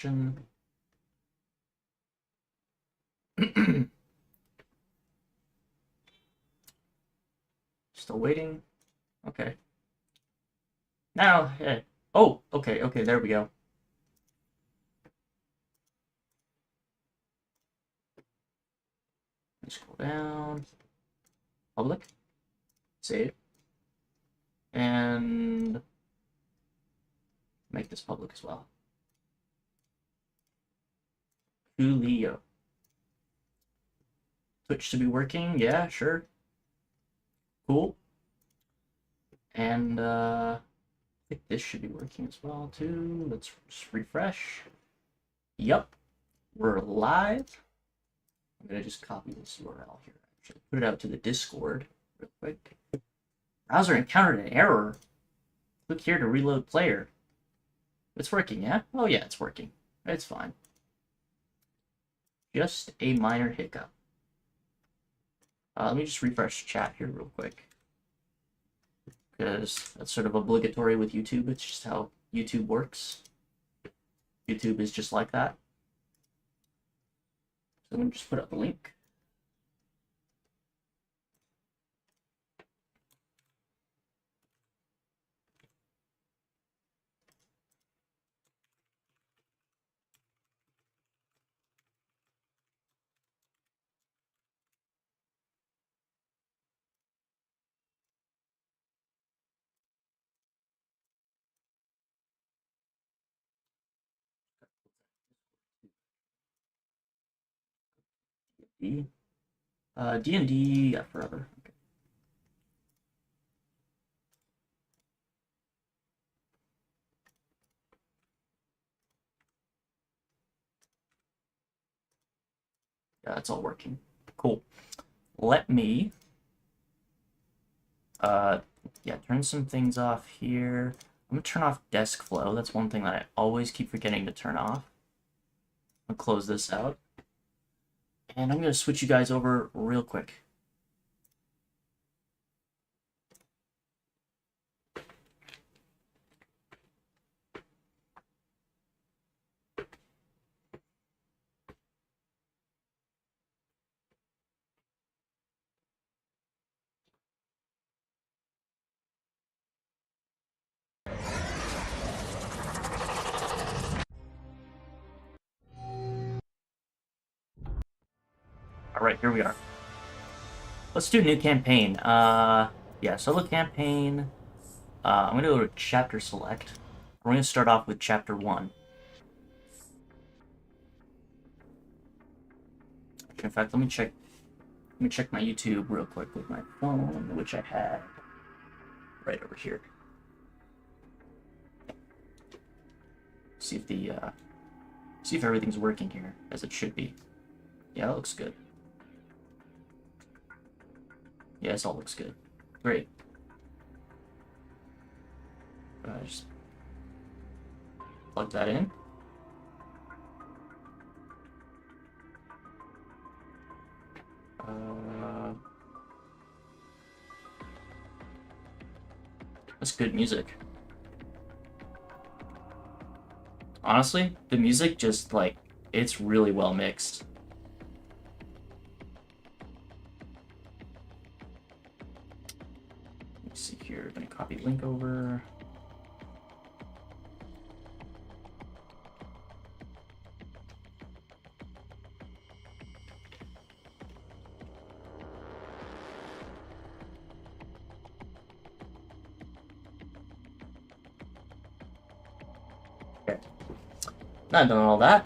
Still waiting. Okay. Now, yeah. Oh, okay, okay, there we go. Scroll down. Public. Save. And make this public as well. Coolio. Twitch should be working. Yeah, sure. Cool. And I think this should be working as well too. Let's just refresh. Yep, we're live. I'm gonna just copy this URL here. Actually, put it out to the Discord real quick. Browser encountered an error. Click here to reload player. It's working, yeah? Oh yeah, it's working. It's fine. Just a minor hiccup. Let me just refresh chat here real quick, because that's sort of obligatory with YouTube. It's just how YouTube works. YouTube is just like that. So let me just put up a link. D&D, yeah, forever. Okay. Yeah, it's all working. Cool. Let me, yeah, turn some things off here. I'm gonna turn off desk flow. That's one thing that I always keep forgetting to turn off. I'll close this out. And I'm gonna switch you guys over real quick. All right, here we are. Let's do a new campaign. Yeah, solo campaign. I'm gonna go to chapter select. We're gonna start off with chapter 1. In fact, let me check my YouTube real quick with my phone, which I had right over here. See if everything's working here as it should be. Yeah, it looks good. Yeah, this all looks good. Great. Just plug that in. That's good music. Honestly, the music just, like, it's really well mixed. Let's see here. I'm gonna copy link over. Not done all that.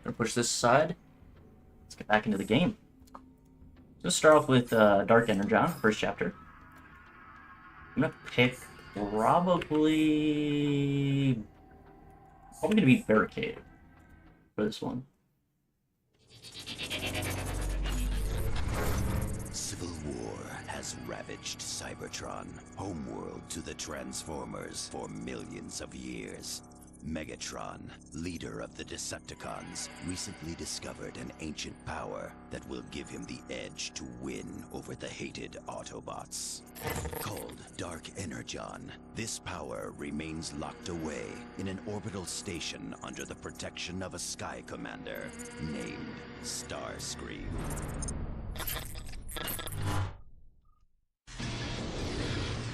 Gonna push this aside. Let's get back into the game. Let's start off with Dark Energon, first chapter. I'm gonna pick probably gonna be Barricade for this one. Civil war has ravaged Cybertron, homeworld to the Transformers, for millions of years. Megatron, leader of the Decepticons, recently discovered an ancient power that will give him the edge to win over the hated Autobots. Called Dark Energon, this power remains locked away in an orbital station under the protection of a Sky Commander named Starscream.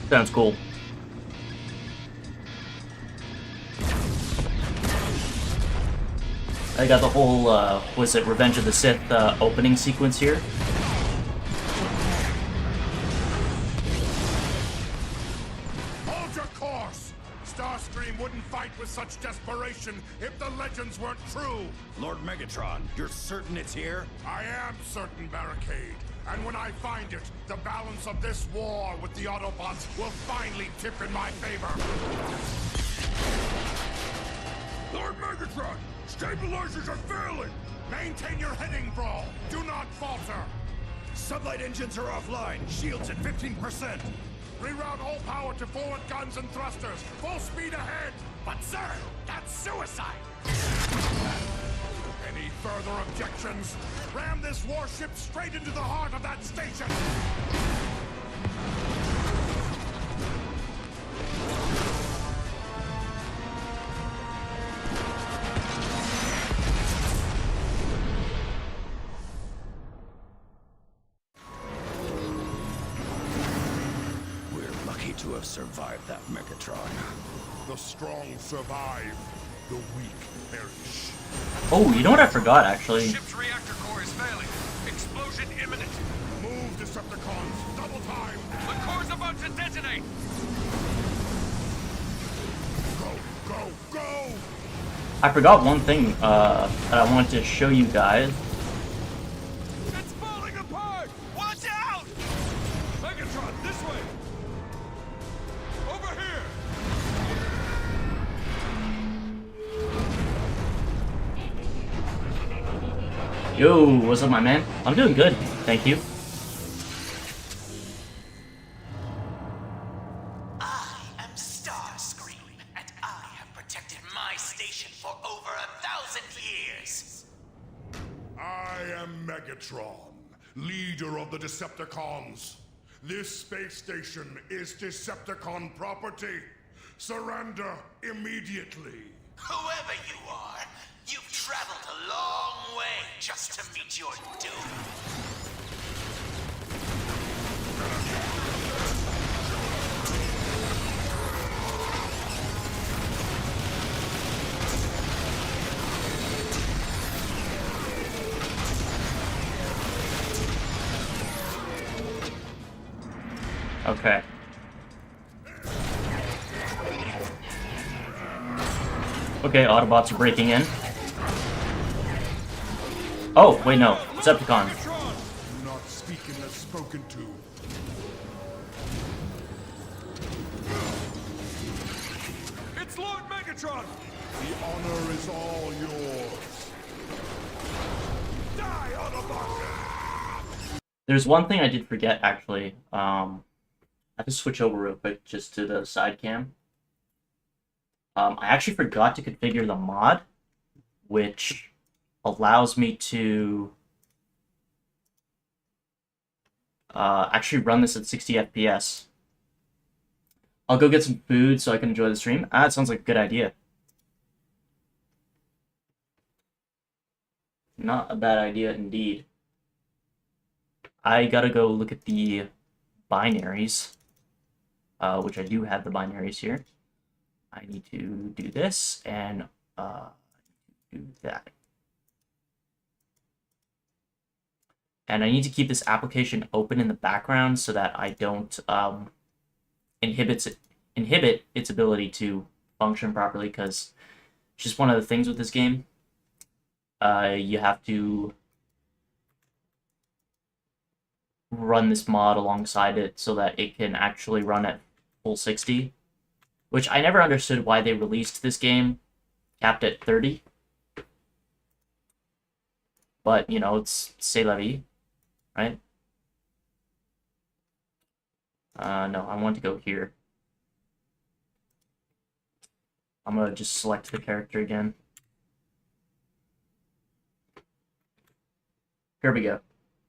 Sounds cool. I got the whole, was it Revenge of the Sith opening sequence here. Hold your course! Starscream wouldn't fight with such desperation if the legends weren't true! Lord Megatron, you're certain it's here? I am certain, Barricade. And when I find it, the balance of this war with the Autobots will finally tip in my favor. Lord Megatron! Stabilizers are failing! Maintain your heading, Brawl! Do not falter! Sublight engines are offline. Shields at 15%. Reroute all power to forward guns and thrusters! Full speed ahead! But sir, that's suicide! Any further objections? Ram this warship straight into the heart of that station! To have survived that Megatron. The strong survive, the weak perish. Oh, you know what I forgot, actually? Ship's reactor core is failing. Explosion imminent. Move, Decepticons. Double time. The core's about to detonate. Go, go, go! I forgot one thing that I wanted to show you guys. It's falling apart. Watch out! Megatron, this way. Over here. Yo, what's up, my man? I'm doing good, thank you. I am Starscream, and I have protected my station for over 1,000 years. I am Megatron, leader of the Decepticons. This space station is Decepticon property. Surrender immediately. Whoever you are, you've traveled a long way just to meet your doom. Okay. Okay, Autobots are breaking in. Oh, wait, no. Decepticons. Do not speak unless spoken to. It's Lord Megatron. The honor is all yours. Die, Autobot! There's one thing I did forget, actually. I have to switch over real quick just to the side cam. I actually forgot to configure the mod, which allows me to actually run this at 60 FPS. I'll go get some food so I can enjoy the stream. Ah, it sounds like a good idea. Not a bad idea indeed. I gotta go look at the binaries, which I do have the binaries here. I need to do this and do that. And I need to keep this application open in the background so that I don't inhibit its ability to function properly, because it's just one of the things with this game. You have to run this mod alongside it so that it can actually run at full 60, which I never understood why they released this game capped at 30. But, you know, it's c'est la vie, right? No, I want to go here. I'm gonna just select the character again. Here we go.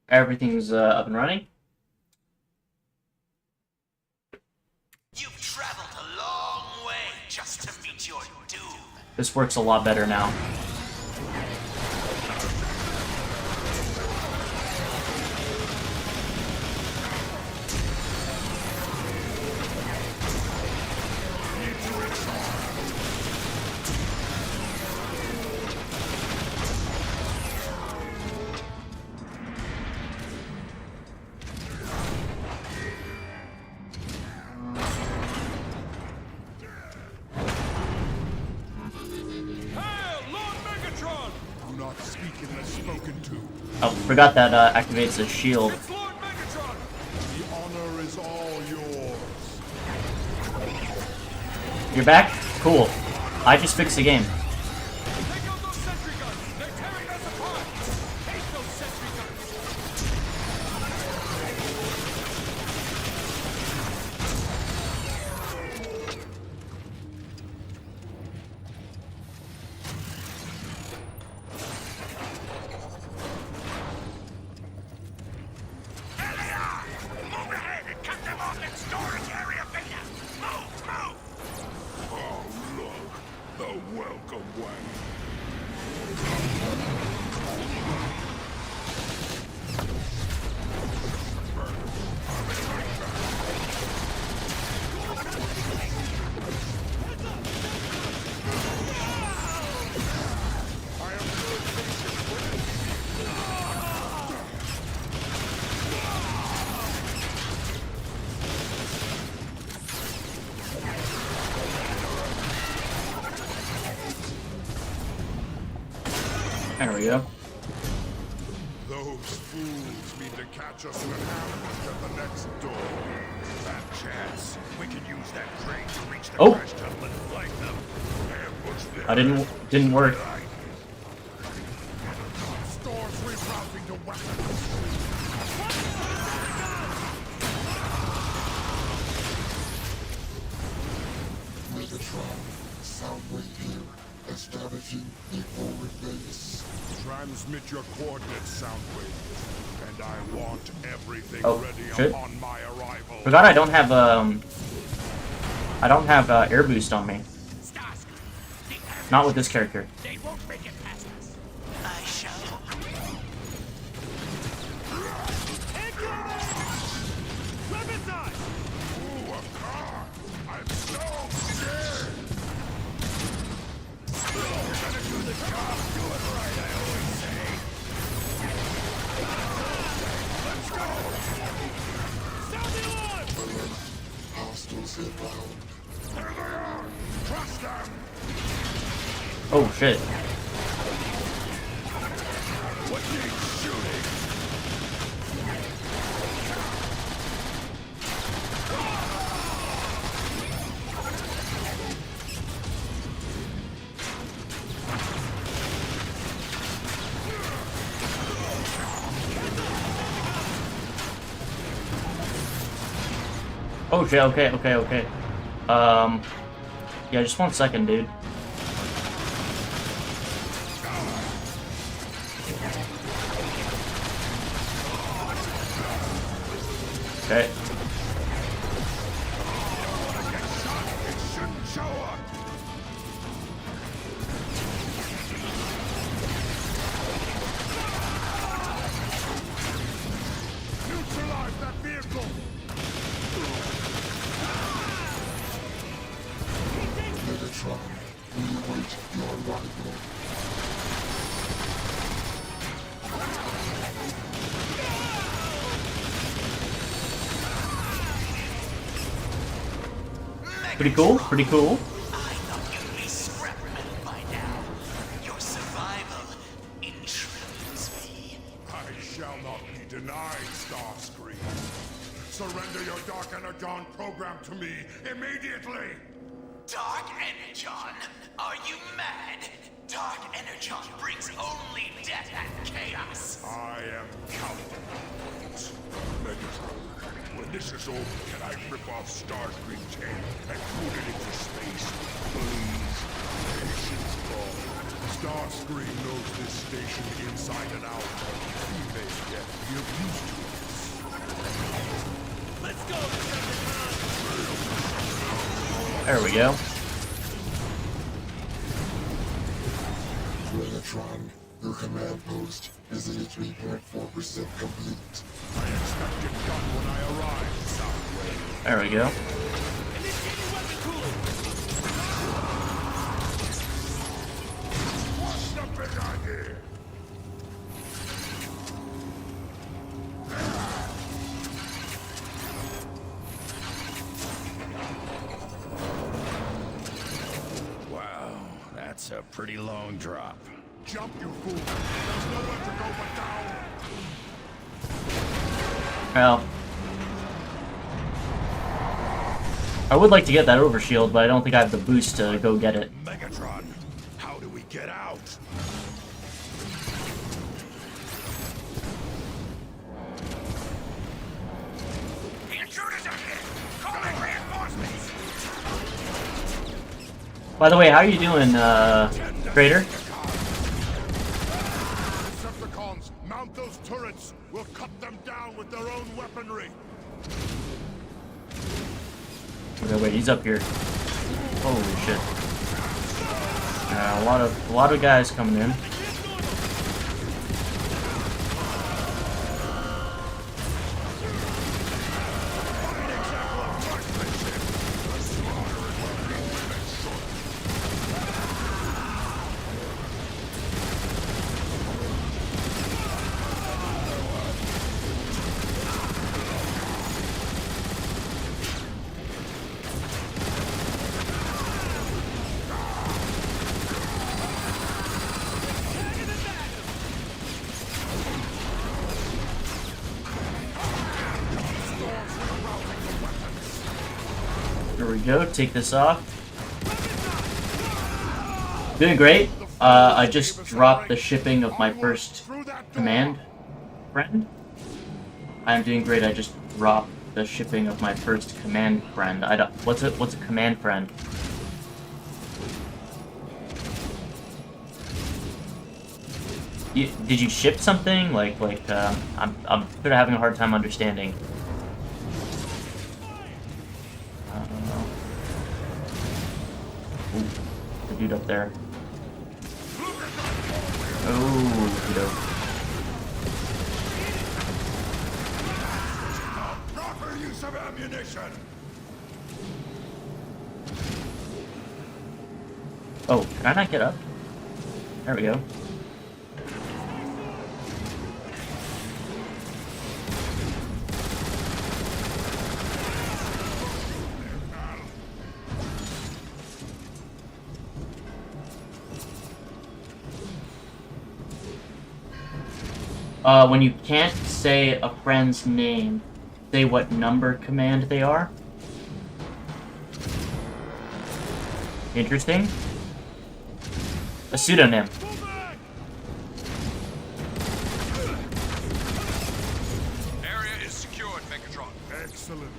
Everything's up and running. You've traveled a long way just to meet your doom. This works a lot better now. Hail, Lord Megatron! Do not speak unless spoken to. Oh, forgot that activates a shield. It's Lord Megatron! The honor is all yours. You're back? Cool. I just fixed the game. Take out those sentry guns! They're tearing us apart! Take those sentry guns! Move ahead and cut them off at storage area Beta! Move! Oh, look. The welcome wagon. There we go. Those fools mean to catch us in an ambush at the next door. Bad chance. We can use that crane to reach the Oh. crash tunnel and flank them. Ambush them. I didn't work. Stores rerouting to weapons. Megatron, Soundwave here, establishing equal base. Transmit your coordinates, Soundwave. And I want everything Oh, ready shit. upon my arrival. Forgot I don't have air boost on me. Not with this character. They won't make it past us. I shall. Ooh, a car! I'm so scared! You're gonna do the job, do it right, I always say. Let's go! Sound the alarm! Alert, hostiles inbound. There they are! Trust them! Oh shit. What needs shooting? Oh shit, okay. Yeah, just 1 second, dude. Okay. It shouldn't show up! Neutralize that vehicle! Megatron, we await your arrival. Pretty cool, pretty cool. I thought you'd be scrap metal by now. Your survival intrigues me. I shall not be denied, Starscream. Surrender your Dark Energon program to me immediately! Dark Energon? Are you mad? Dark Energon brings only death and chaos. I am Count Megatron. When this is over, can I rip off Starscream's head and put it into space? Please. Patience, Paul. Starscream knows this station inside and out. He may get real used to it. Let's go, Decepticon! There we go. Energon, your command post is 83.4% complete. I expect it done when I arrive, Soundwave. There we go. Initiating weapon cooling! What's the big idea? Wow, that's a pretty long drop. Jump, you fool! There's nowhere to go but down! Well, I would like to get that overshield, but I don't think I have the boost to go get it. Megatron, how do we get out? The intruders are here! Call in reinforcements! By the way, how are you doing, Trader? Decepticons, mount those turrets! We'll cut them down with their own weaponry! Okay, wait, he's up here. Holy shit! A lot of guys coming in. There we go, take this off. Doing great. I just dropped the shipping of my first command friend. I'm doing great, I just dropped the shipping of my first command friend. What's a command friend? Did you ship something? I'm sort of having a hard time understanding. Ooh, the dude up there. Oh, Proper use of ammunition! oh, can I not get up? There we go. When you can't say a friend's name, say what number command they are. Interesting. A pseudonym. Area is secured, Megatron. Excellent.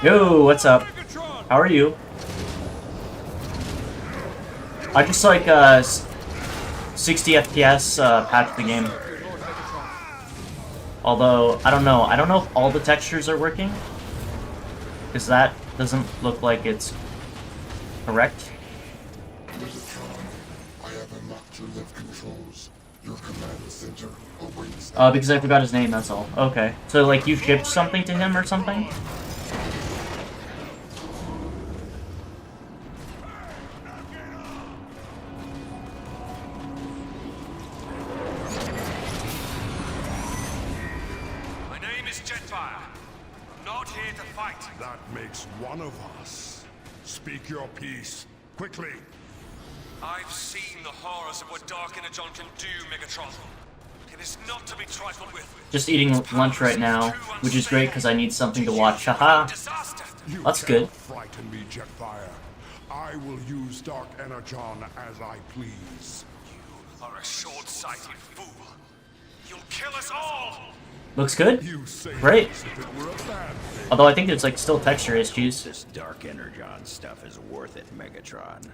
Yo, what's up? Megatron! How are you? I just like 60 FPS patch the game. Although I don't know if all the textures are working, because that doesn't look like it's correct. Megatron, I have unlocked your lift controls. Your command center awaits. Because I forgot his name. That's all. Okay. So like you shipped something to him or something? That makes one of us. Speak your piece. Quickly. I've seen the horrors of what Dark Energon can do, Megatron. It is not to be trifled with. Just eating lunch right now, which is great because I need something to watch. Haha. You That's cannot good. frighten me, Jetfire. I will use Dark Energon as I please. You are a short-sighted fool. You'll kill us all! Looks good. You say Great. this if it were a bad thing. Although I think there's like still texture issues. This dark Energon stuff is worth it, Megatron.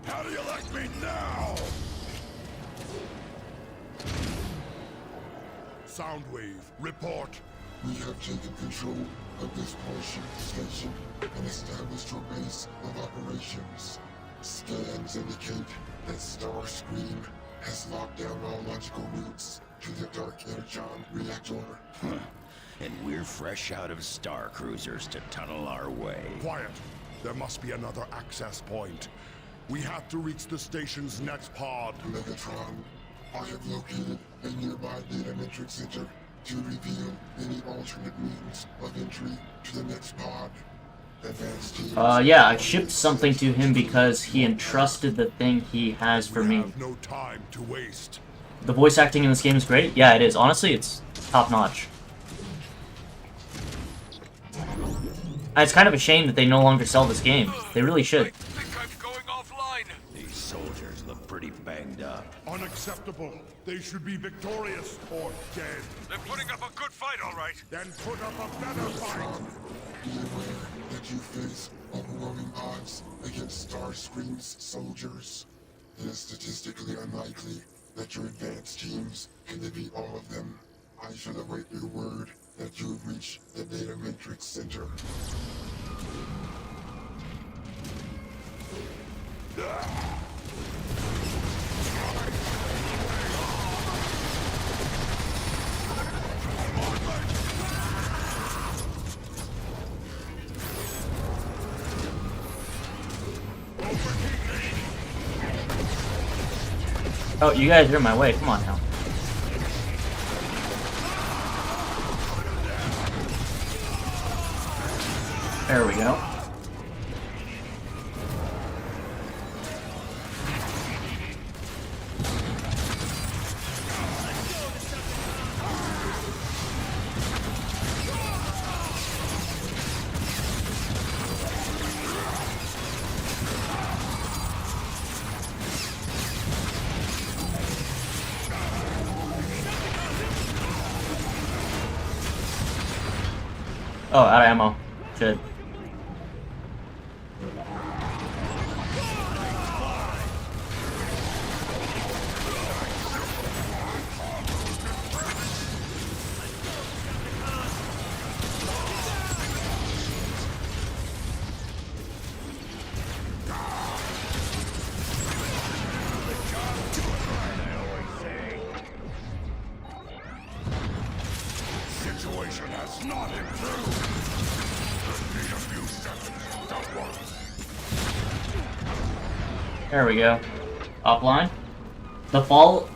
How do you like me now? Soundwave, report. We have taken control of this portion of the station and established your base of operations. Scans indicate that Starscream has locked down all logical routes to the Dark Energon reactor. And we're fresh out of star cruisers to tunnel our way. Quiet. There must be another access point. We have to reach the station's next pod. Megatron, I have located a nearby data matrix center to reveal any alternate means of entry to the next pod. Advanced teams. Yeah, I shipped something to him because he entrusted the thing he has for We me. have no time to waste. The voice acting in this game is great. Yeah, it is. Honestly, it's top notch. And it's kind of a shame that they no longer sell this game. They really I should. think I'm going offline. These soldiers look pretty banged up. Unacceptable. They should be victorious or dead. They're putting up a good fight, all right. Then put up a better fight. Be aware that you face overwhelming odds against Starscream's soldiers. It is statistically unlikely that your advanced teams can defeat all of them. I shall await your word that you have reached the data matrix center. Oh, you guys are in my way. Come on now. There we go. Oh, out of ammo. Shit. Situation has not improved. Need a few seconds. Don't worry. There we go. Offline. The fall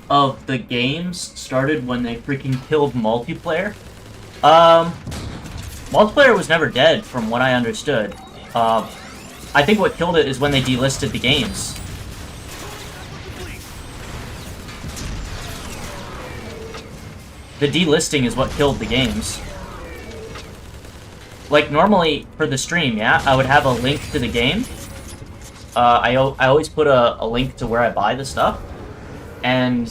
of the games started when they freaking killed multiplayer. Multiplayer was never dead, from what I understood. I think what killed it is when they delisted the games. The delisting is what killed the games. Like, normally, for the stream, yeah, I would have a link to the game. I always put a link to where I buy the stuff. And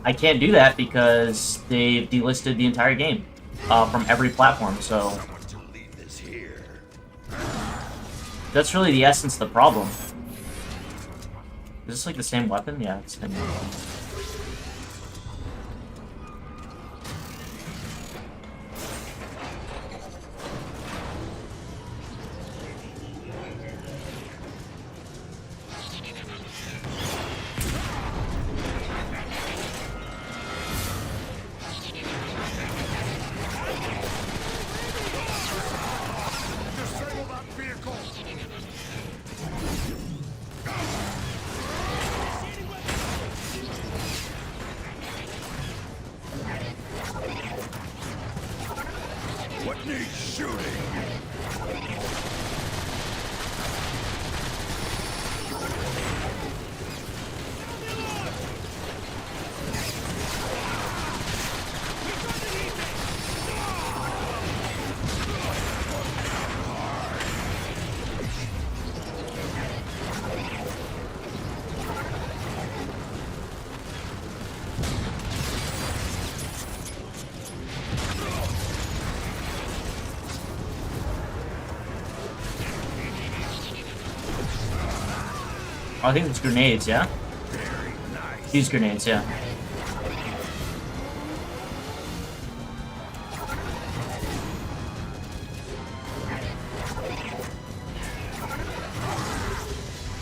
I can't do that because they've delisted the entire game from every platform, so... To leave this here. That's really the essence of the problem. Is this like the same weapon? Yeah, it's the same weapon. Disable that vehicle. I think it's grenades, yeah? Use grenades, yeah.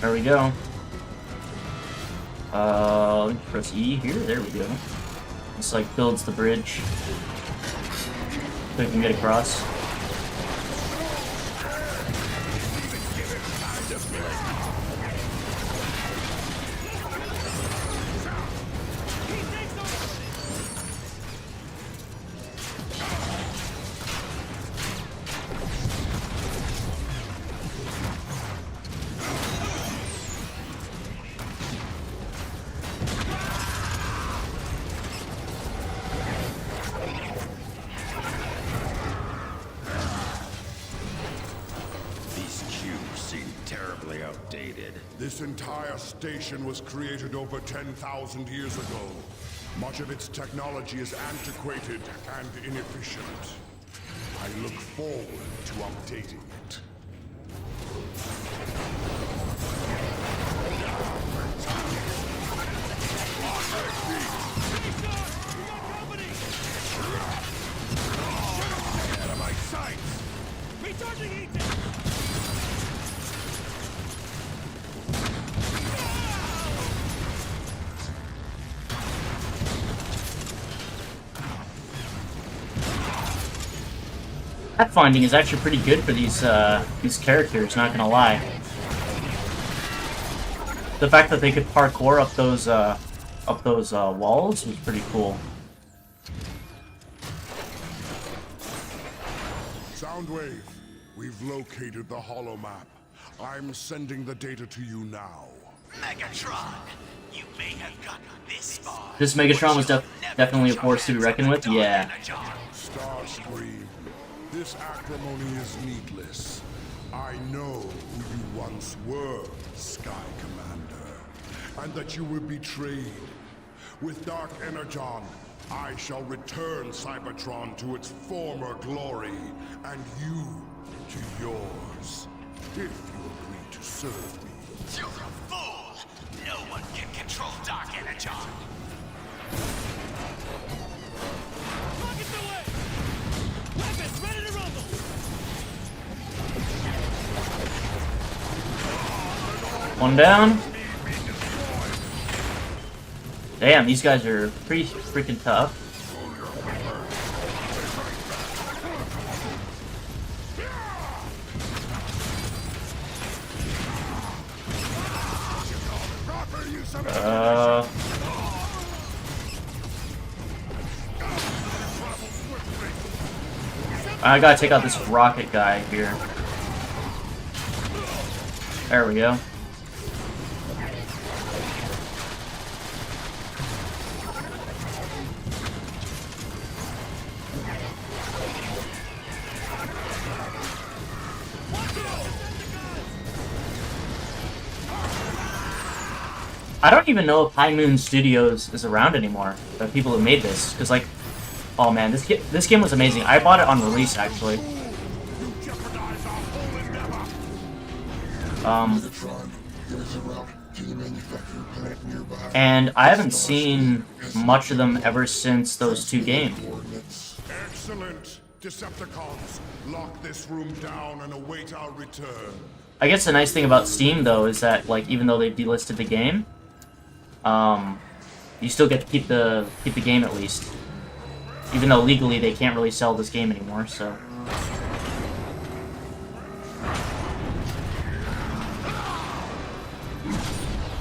There we go. Let me press E here. There we go. This like builds the bridge so we can get across. This entire station was created over 10,000 years ago. Much of its technology is antiquated and inefficient. I look forward to updating it. Out of my sights! Recharging Ethan! Pathfinding is actually pretty good for these characters, not gonna lie. The fact that they could parkour up those walls was pretty cool. Soundwave, we've located the holomap. I'm sending the data to you now. Megatron, you may have gotten this far. This Megatron was definitely a force to be reckoned with. Yeah. Starscream, this acrimony is needless. I know who you once were, Sky Commander, and that you were betrayed. With Dark Energon, I shall return Cybertron to its former glory, and you to yours, if you agree to serve me. You're a fool! No one can control Dark Energon! Rockets away! Weapons ready to rumble! One down. Damn, these guys are pretty freaking tough. I gotta take out this rocket guy here. There we go. I don't even know if High Moon Studios is around anymore. The people who made this, because like, oh man, this game was amazing. I bought it on release actually. And I haven't seen much of them ever since those two games. Excellent! Decepticons, lock this room down and await our return. I guess the nice thing about Steam though is that like even though they've delisted the game, you still get to keep the game at least. Even though legally they can't really sell this game anymore, so.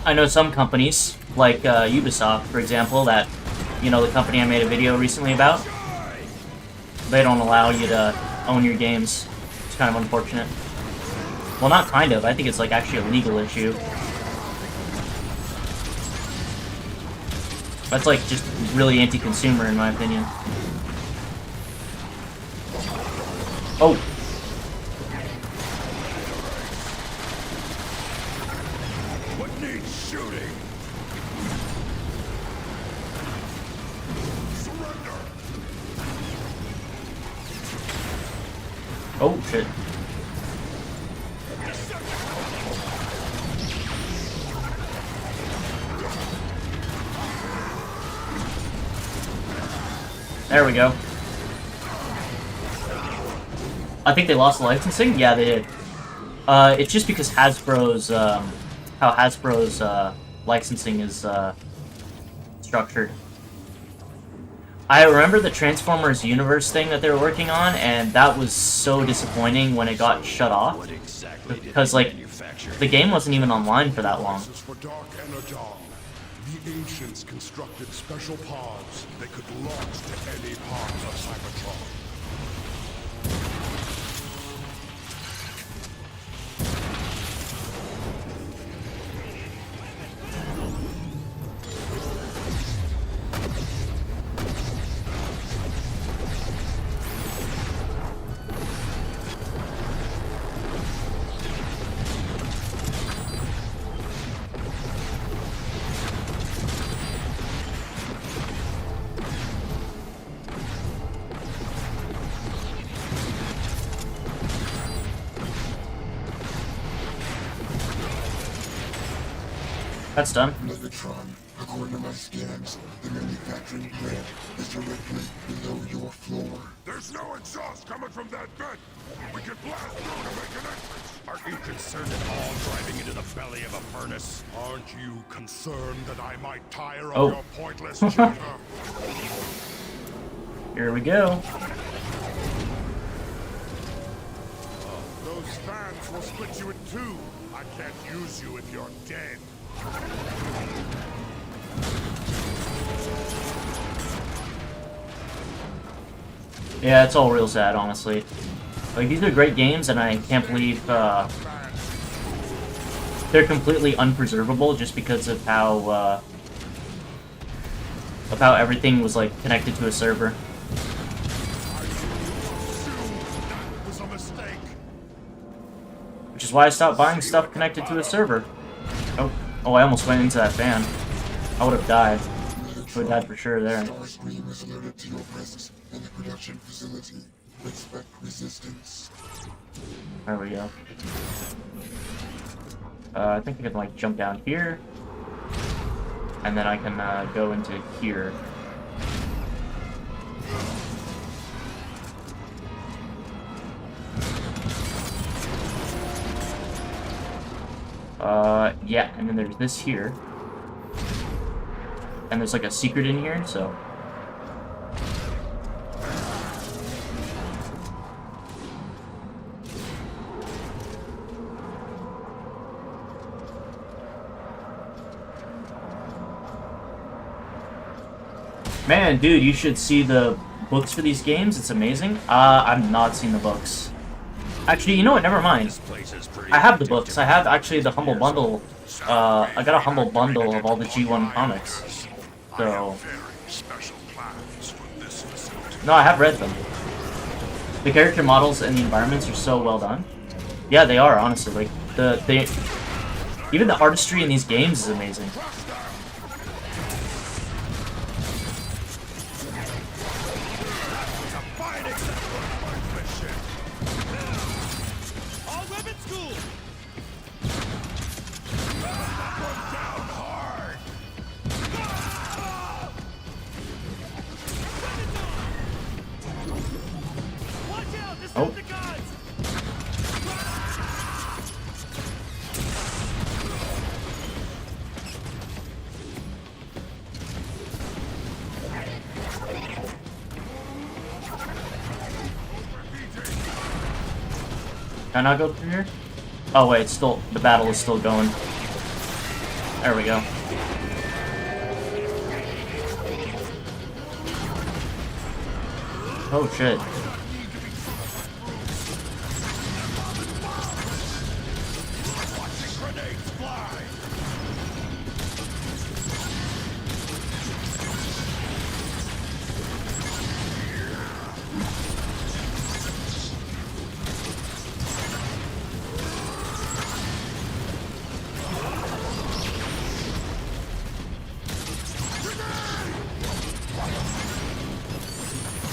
I know some companies, like Ubisoft, for example, that, you know, the company I made a video recently about, they don't allow you to own your games. It's kind of unfortunate. Well, not kind of. I think it's like actually a legal issue. That's like just really anti-consumer in my opinion. Oh! What needs shooting? Surrender! Oh, shit. There we go. I think they lost the licensing? Yeah, they did. It's just because Hasbro's, how Hasbro's, licensing is, structured. I remember the Transformers Universe thing that they were working on, and that was so disappointing when it got shut off. What exactly Because, like, the game wasn't even online for that long. This is for Dark Energon. The ancients constructed special pods that could launch to any part of Cybertron. That's done. Megatron, according to my scans, the manufacturing plant is directly below your floor. There's no exhaust coming from that vent. We can blast through to make an entrance. Are you concerned at all driving into the belly of a furnace? Aren't you concerned that I might tire of your pointless chatter? Here we go. Those fans will split you in two. I can't use you if you're dead. Yeah, it's all real sad, honestly. Like, these are great games, and I can't believe, they're completely unpreservable just because of how everything was, like, connected to a server. That was a mistake. Which is why I stopped buying stuff connected to a server. Oh, I almost went into that fan. I would have died. I would have died for sure there. Starscream is alerted to your presence in the production facility. Expect resistance. There we go. I think I can, like, jump down here. And then I can, go into here. Yeah, and then there's this here. And there's, like, a secret in here, so... Man, dude, you should see the books for these games. It's amazing. I've not seen the books. Actually, you know what? Never mind. I have the books. I have actually the Humble Bundle. I got a Humble Bundle of all the G1 comics. So... No, I have read them. The character models and the environments are so well done. Yeah, they are, honestly. Like, even the artistry in these games is amazing. Oh. Can I go through here? Oh wait, it's still, the battle is still going. There we go. Oh shit.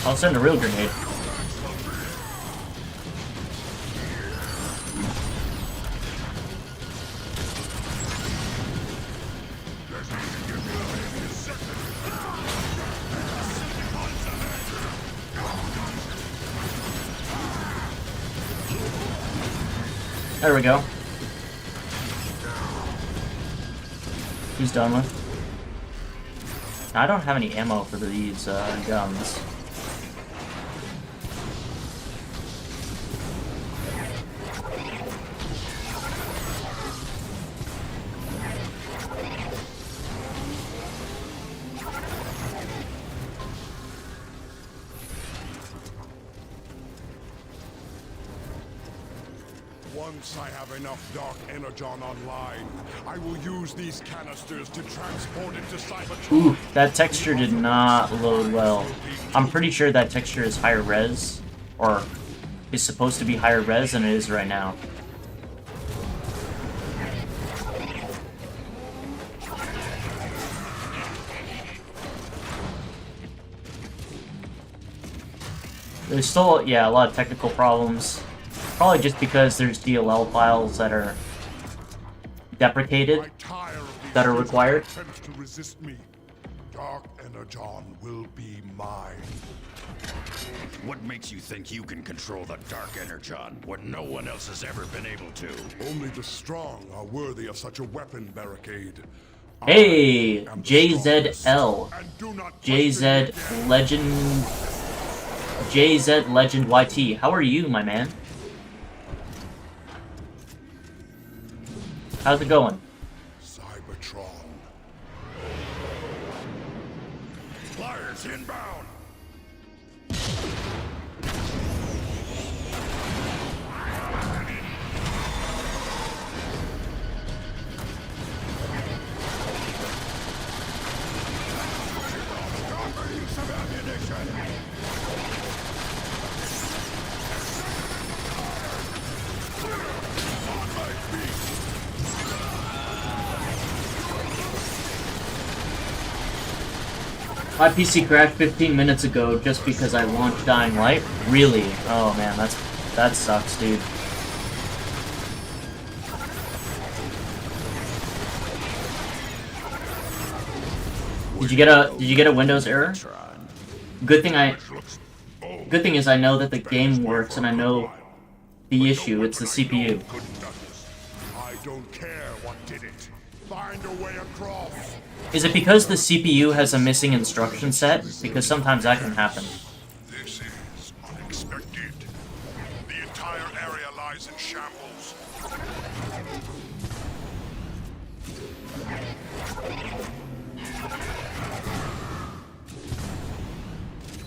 I'll send a real grenade. There we go. He's done with. I don't have any ammo for these guns. Once I have enough Dark Energon online, I will use these canisters to transport it to Cybertron. Ooh, that texture did not load well. I'm pretty sure that texture is higher res, or is supposed to be higher res than it is right now. There's still, yeah, a lot of technical problems. Probably just because there's DLL files that are deprecated, that are required. To resist me. Dark Energon will be mine. What makes you think you can control the Dark Energon when no one else has ever been able to? Only the strong are worthy of such a weapon barricade. Hey, I am the JZL. strongest, and do not JZ question me. Legend. JZ Legend YT. How are you, my man? How's it going? Cybertron. Flyers inbound! Some ammunition! My PC cracked 15 minutes ago just because I launched Dying Light? Really? Oh man, that sucks, dude. Did you get a Windows error? Good thing is I know that the game works and I know the issue. It's the CPU. I don't care what did it. Find a way across. Is it because the CPU has a missing instruction set? Because sometimes that can happen. This is unexpected. The entire area lies in shambles.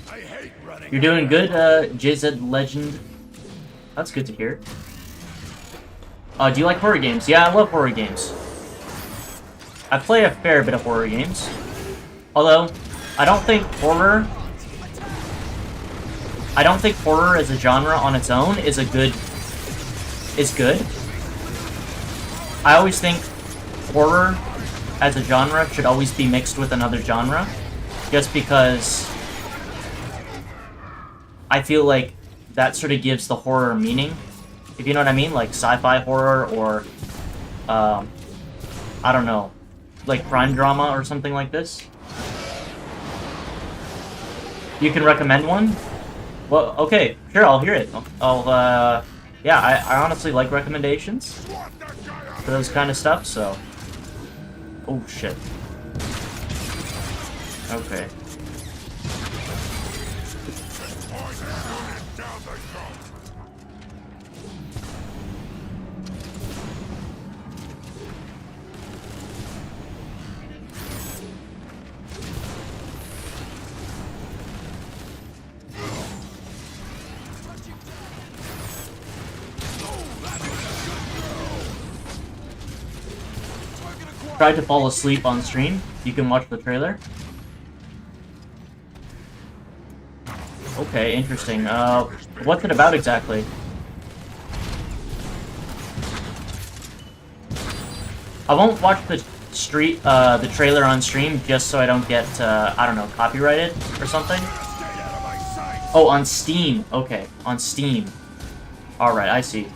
I hate running. You're doing good, JZ Legend. That's good to hear. Do you like horror games? Yeah, I love horror games. I play a fair bit of horror games. Although, I don't think horror as a genre on its own is good. I always think horror as a genre should always be mixed with another genre. Just because I feel like that sort of gives the horror meaning. If you know what I mean? Like sci-fi horror or, I don't know, like crime drama or something like this. You can recommend one? Well, okay, sure, I'll hear it. Yeah, I honestly like recommendations for those kind of stuff, so. Oh, shit. Okay. Tried to fall asleep on stream. You can watch the trailer. Okay, interesting. What's it about exactly? I won't watch the trailer on stream just so I don't get, I don't know, copyrighted or something. Oh, on Steam. Okay, on Steam. Alright, I see.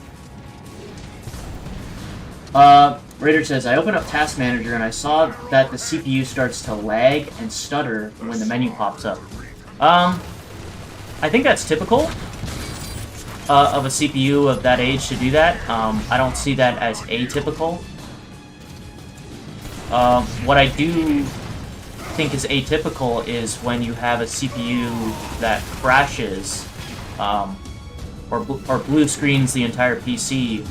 Raider says, I opened up Task Manager and I saw that the CPU starts to lag and stutter when the menu pops up. I think that's typical. of a CPU of that age to do that. I don't see that as atypical. What I do think is atypical is when you have a CPU that crashes or blue screens the entire PC.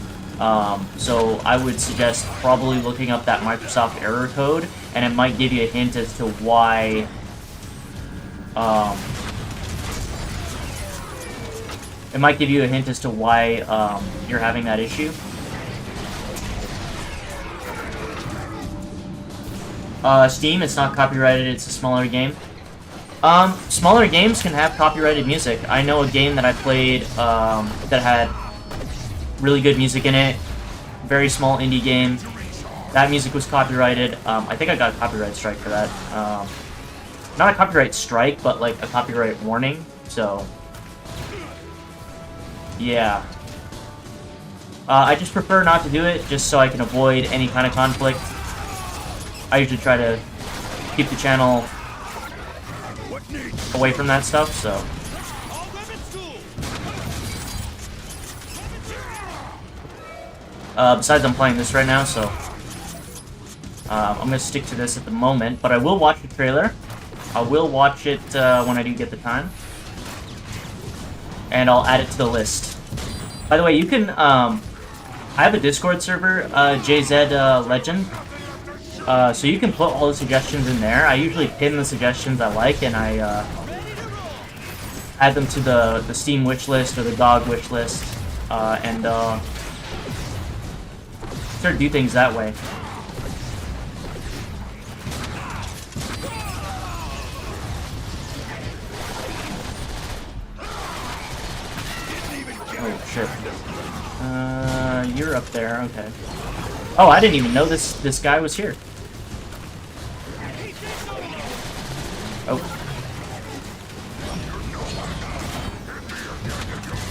So I would suggest probably looking up that Microsoft error code, and it might give you a hint as to why you're having that issue. Steam, it's not copyrighted, it's a smaller game. Smaller games can have copyrighted music. I know a game that I played that had really good music in it. Very small indie game. That music was copyrighted. I think I got a copyright strike for that. Not a copyright strike, but like a copyright warning. So, yeah. I just prefer not to do it, just so I can avoid any kind of conflict. I usually try to keep the channel away from that stuff, so. Besides, I'm playing this right now, so I'm gonna stick to this at the moment, but I will watch the trailer. I will watch it when I do get the time. And I'll add it to the list. By the way, you can, I have a Discord server, JZ Legend. So you can put all the suggestions in there. I usually pin the suggestions I like, and I add them to the Steam wishlist or the GOG wishlist, and sort of do things that way. Oh shit. You're up there. Okay. Oh, I didn't even know this guy was here. Oh.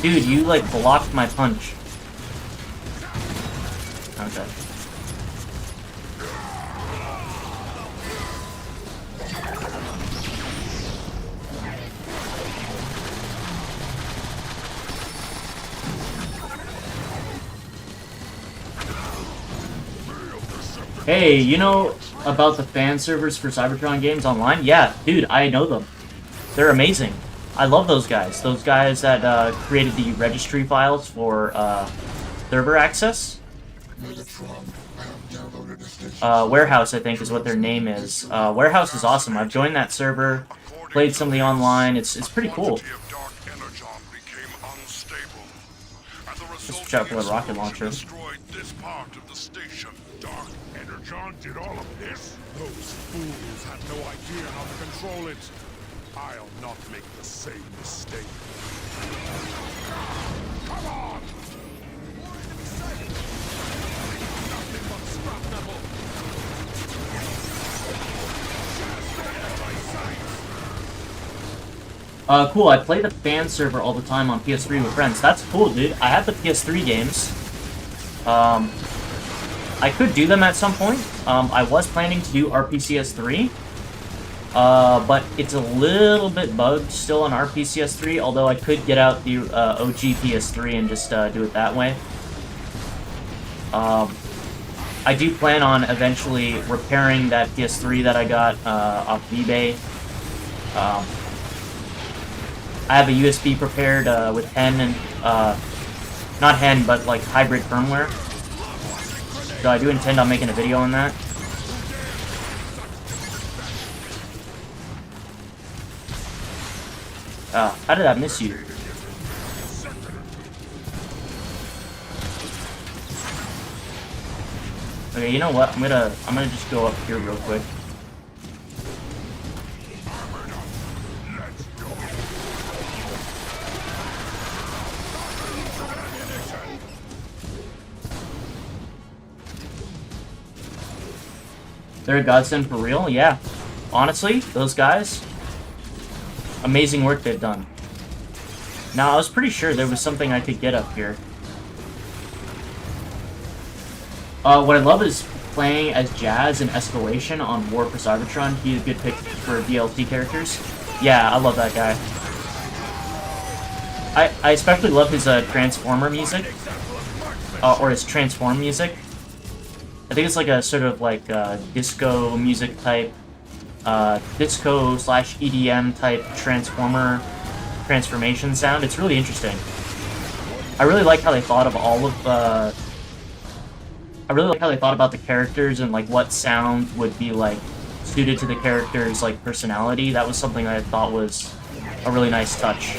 Dude, you like blocked my punch. Okay. Hey, you know about the fan servers for Cybertron games online? Yeah, dude, I know them. They're amazing. I love those guys. Those guys that created the registry files for server access. Warehouse, I think, is what their name is. Warehouse is awesome. I've joined that server, played some of the online. It's pretty cool. Just watch out for the rocket launcher. Energon did all of this? Those fools had no idea how to control it. I'll not make the same mistake. Come on! Nothing but scrap metal. Cool, I play the fan server all the time on PS3 with friends. That's cool, dude. I have the PS3 games. I could do them at some point. I was planning to do RPCS3. But it's a little bit bugged still on RPCS3, although I could get out the OG PS3 and just do it that way. I do plan on eventually repairing that PS3 that I got off eBay. I have a USB prepared with hen and, not hen, but like hybrid firmware. So I do intend on making a video on that. How did I miss you? Okay, you know what? I'm gonna just go up here real quick. They're a godsend for real? Yeah. Honestly, those guys, amazing work they've done. Now, I was pretty sure there was something I could get up here. What I love is playing as Jazz in Escalation on War for Cybertron. He's a good pick for DLC characters. Yeah, I love that guy. I especially love his Transformer music, or his Transform music. I think it's like a sort of like disco music type, disco / EDM type transformation sound. It's really interesting. I really like how they thought of all of I really like how they thought about the characters and like what sound would be like suited to the character's like personality. That was something I thought was a really nice touch.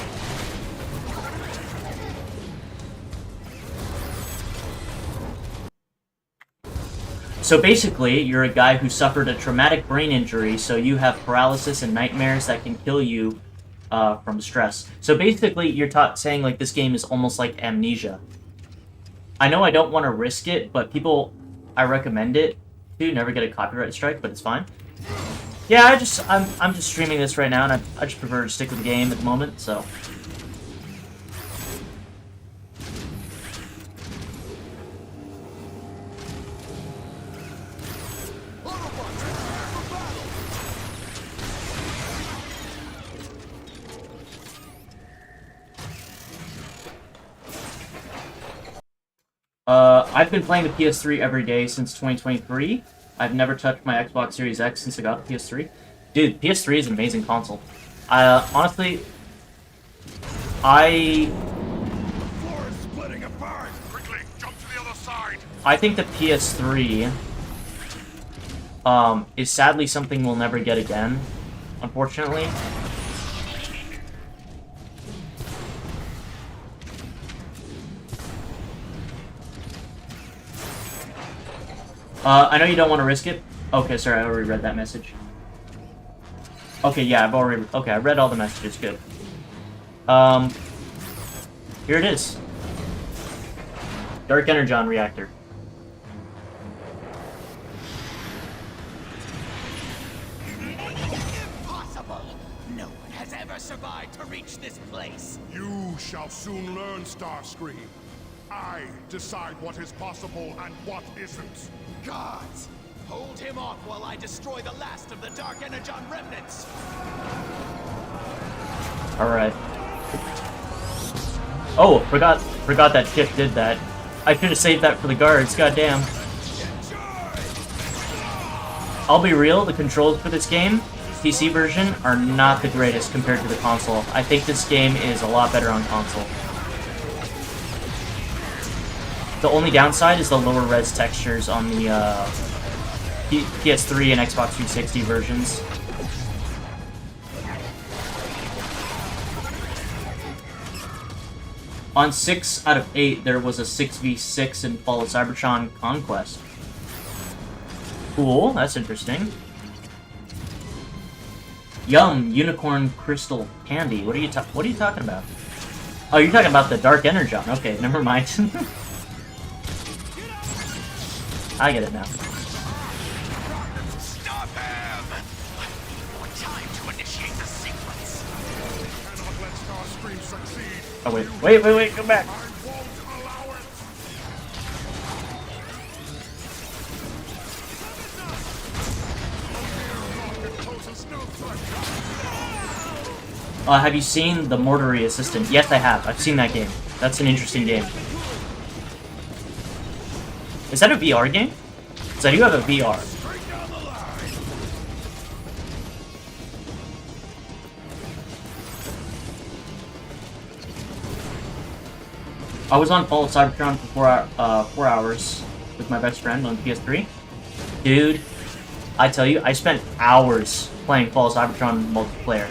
So basically, you're a guy who suffered a traumatic brain injury, so you have paralysis and nightmares that can kill you from stress. So basically, you're saying like this game is almost like Amnesia. I know I don't want to risk it, but I recommend it to. Never get a copyright strike, but it's fine. Yeah, I'm just streaming this right now, and I just prefer to stick with the game at the moment, so. I've been playing the PS3 every day since 2023. I've never touched my Xbox Series X since I got the PS3. Dude, PS3 is an amazing console. Honestly, The floor is splitting apart. Quickly, jump to the other side. I think the PS3 is sadly something we'll never get again, unfortunately. I know you don't want to risk it. Okay, sorry, I already read that message. Okay, yeah, I read all the messages, good. Here it is. Dark Energon reactor. Impossible! No one has ever survived to reach this place. You shall soon learn, Starscream. I decide what is possible and what isn't. Gods! Hold him off while I destroy the last of the Dark Energon remnants! Alright. Oh, forgot that chip did that. I should have saved that for the guards, goddamn. I'll be real, the controls for this game, PC version, are not the greatest compared to the console. I think this game is a lot better on console. The only downside is the lower res textures on the PS3 and Xbox 360 versions. On 6 out of 8, there was a 6v6 in Fall of Cybertron Conquest. Cool, that's interesting. Yum, unicorn crystal candy. What are you talking about? Oh, you're talking about the Dark Energon. Okay, never mind. I get it now. Stop him! What time to initiate the sequence? Cannot let Starscream succeed. Oh, wait, come back. I won't allow it. Have you seen The Mortuary Assistant? Yes, I have. I've seen that game. That's an interesting game. Is that a VR game? Because I do have a VR. I was on Fall of Cybertron for 4 hours with my best friend on PS3. Dude, I tell you, I spent hours playing Fall of Cybertron multiplayer.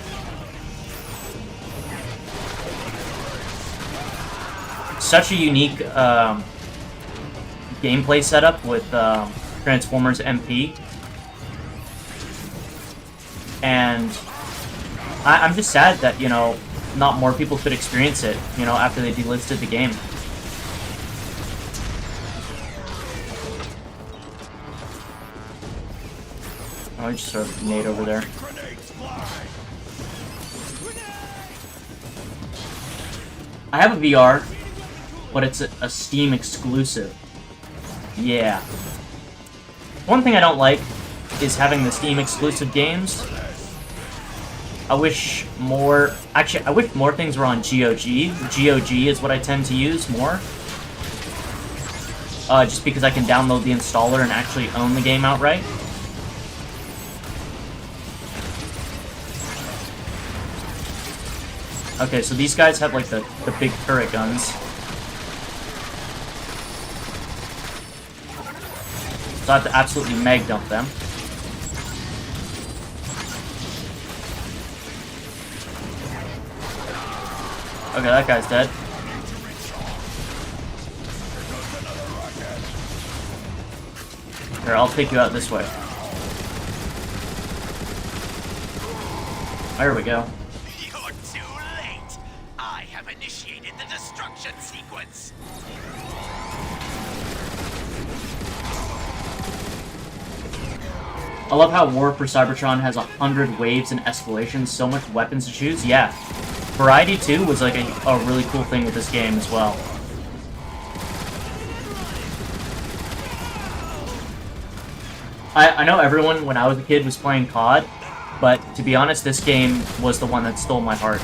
Such a unique gameplay setup with Transformers MP. And I'm just sad that, you know, not more people could experience it, you know, after they delisted the game. Oh, I just throw a grenade over there. I have a VR, but it's a Steam exclusive. Yeah. One thing I don't like is having the Steam exclusive games I wish more... Actually, I wish more things were on GOG. GOG is what I tend to use more. Just because I can download the installer and actually own the game outright. Okay, so these guys have, like, the big turret guns. So I have to absolutely meg dump them. Okay, that guy's dead. Here, I'll take you out this way. There we go. You're too late. I have initiated the destruction sequence. I love how War for Cybertron has 100 waves and escalations, so much weapons to choose. Yeah. Variety, too, was like a really cool thing with this game as well. I know everyone, when I was a kid, was playing COD, but to be honest, this game was the one that stole my heart.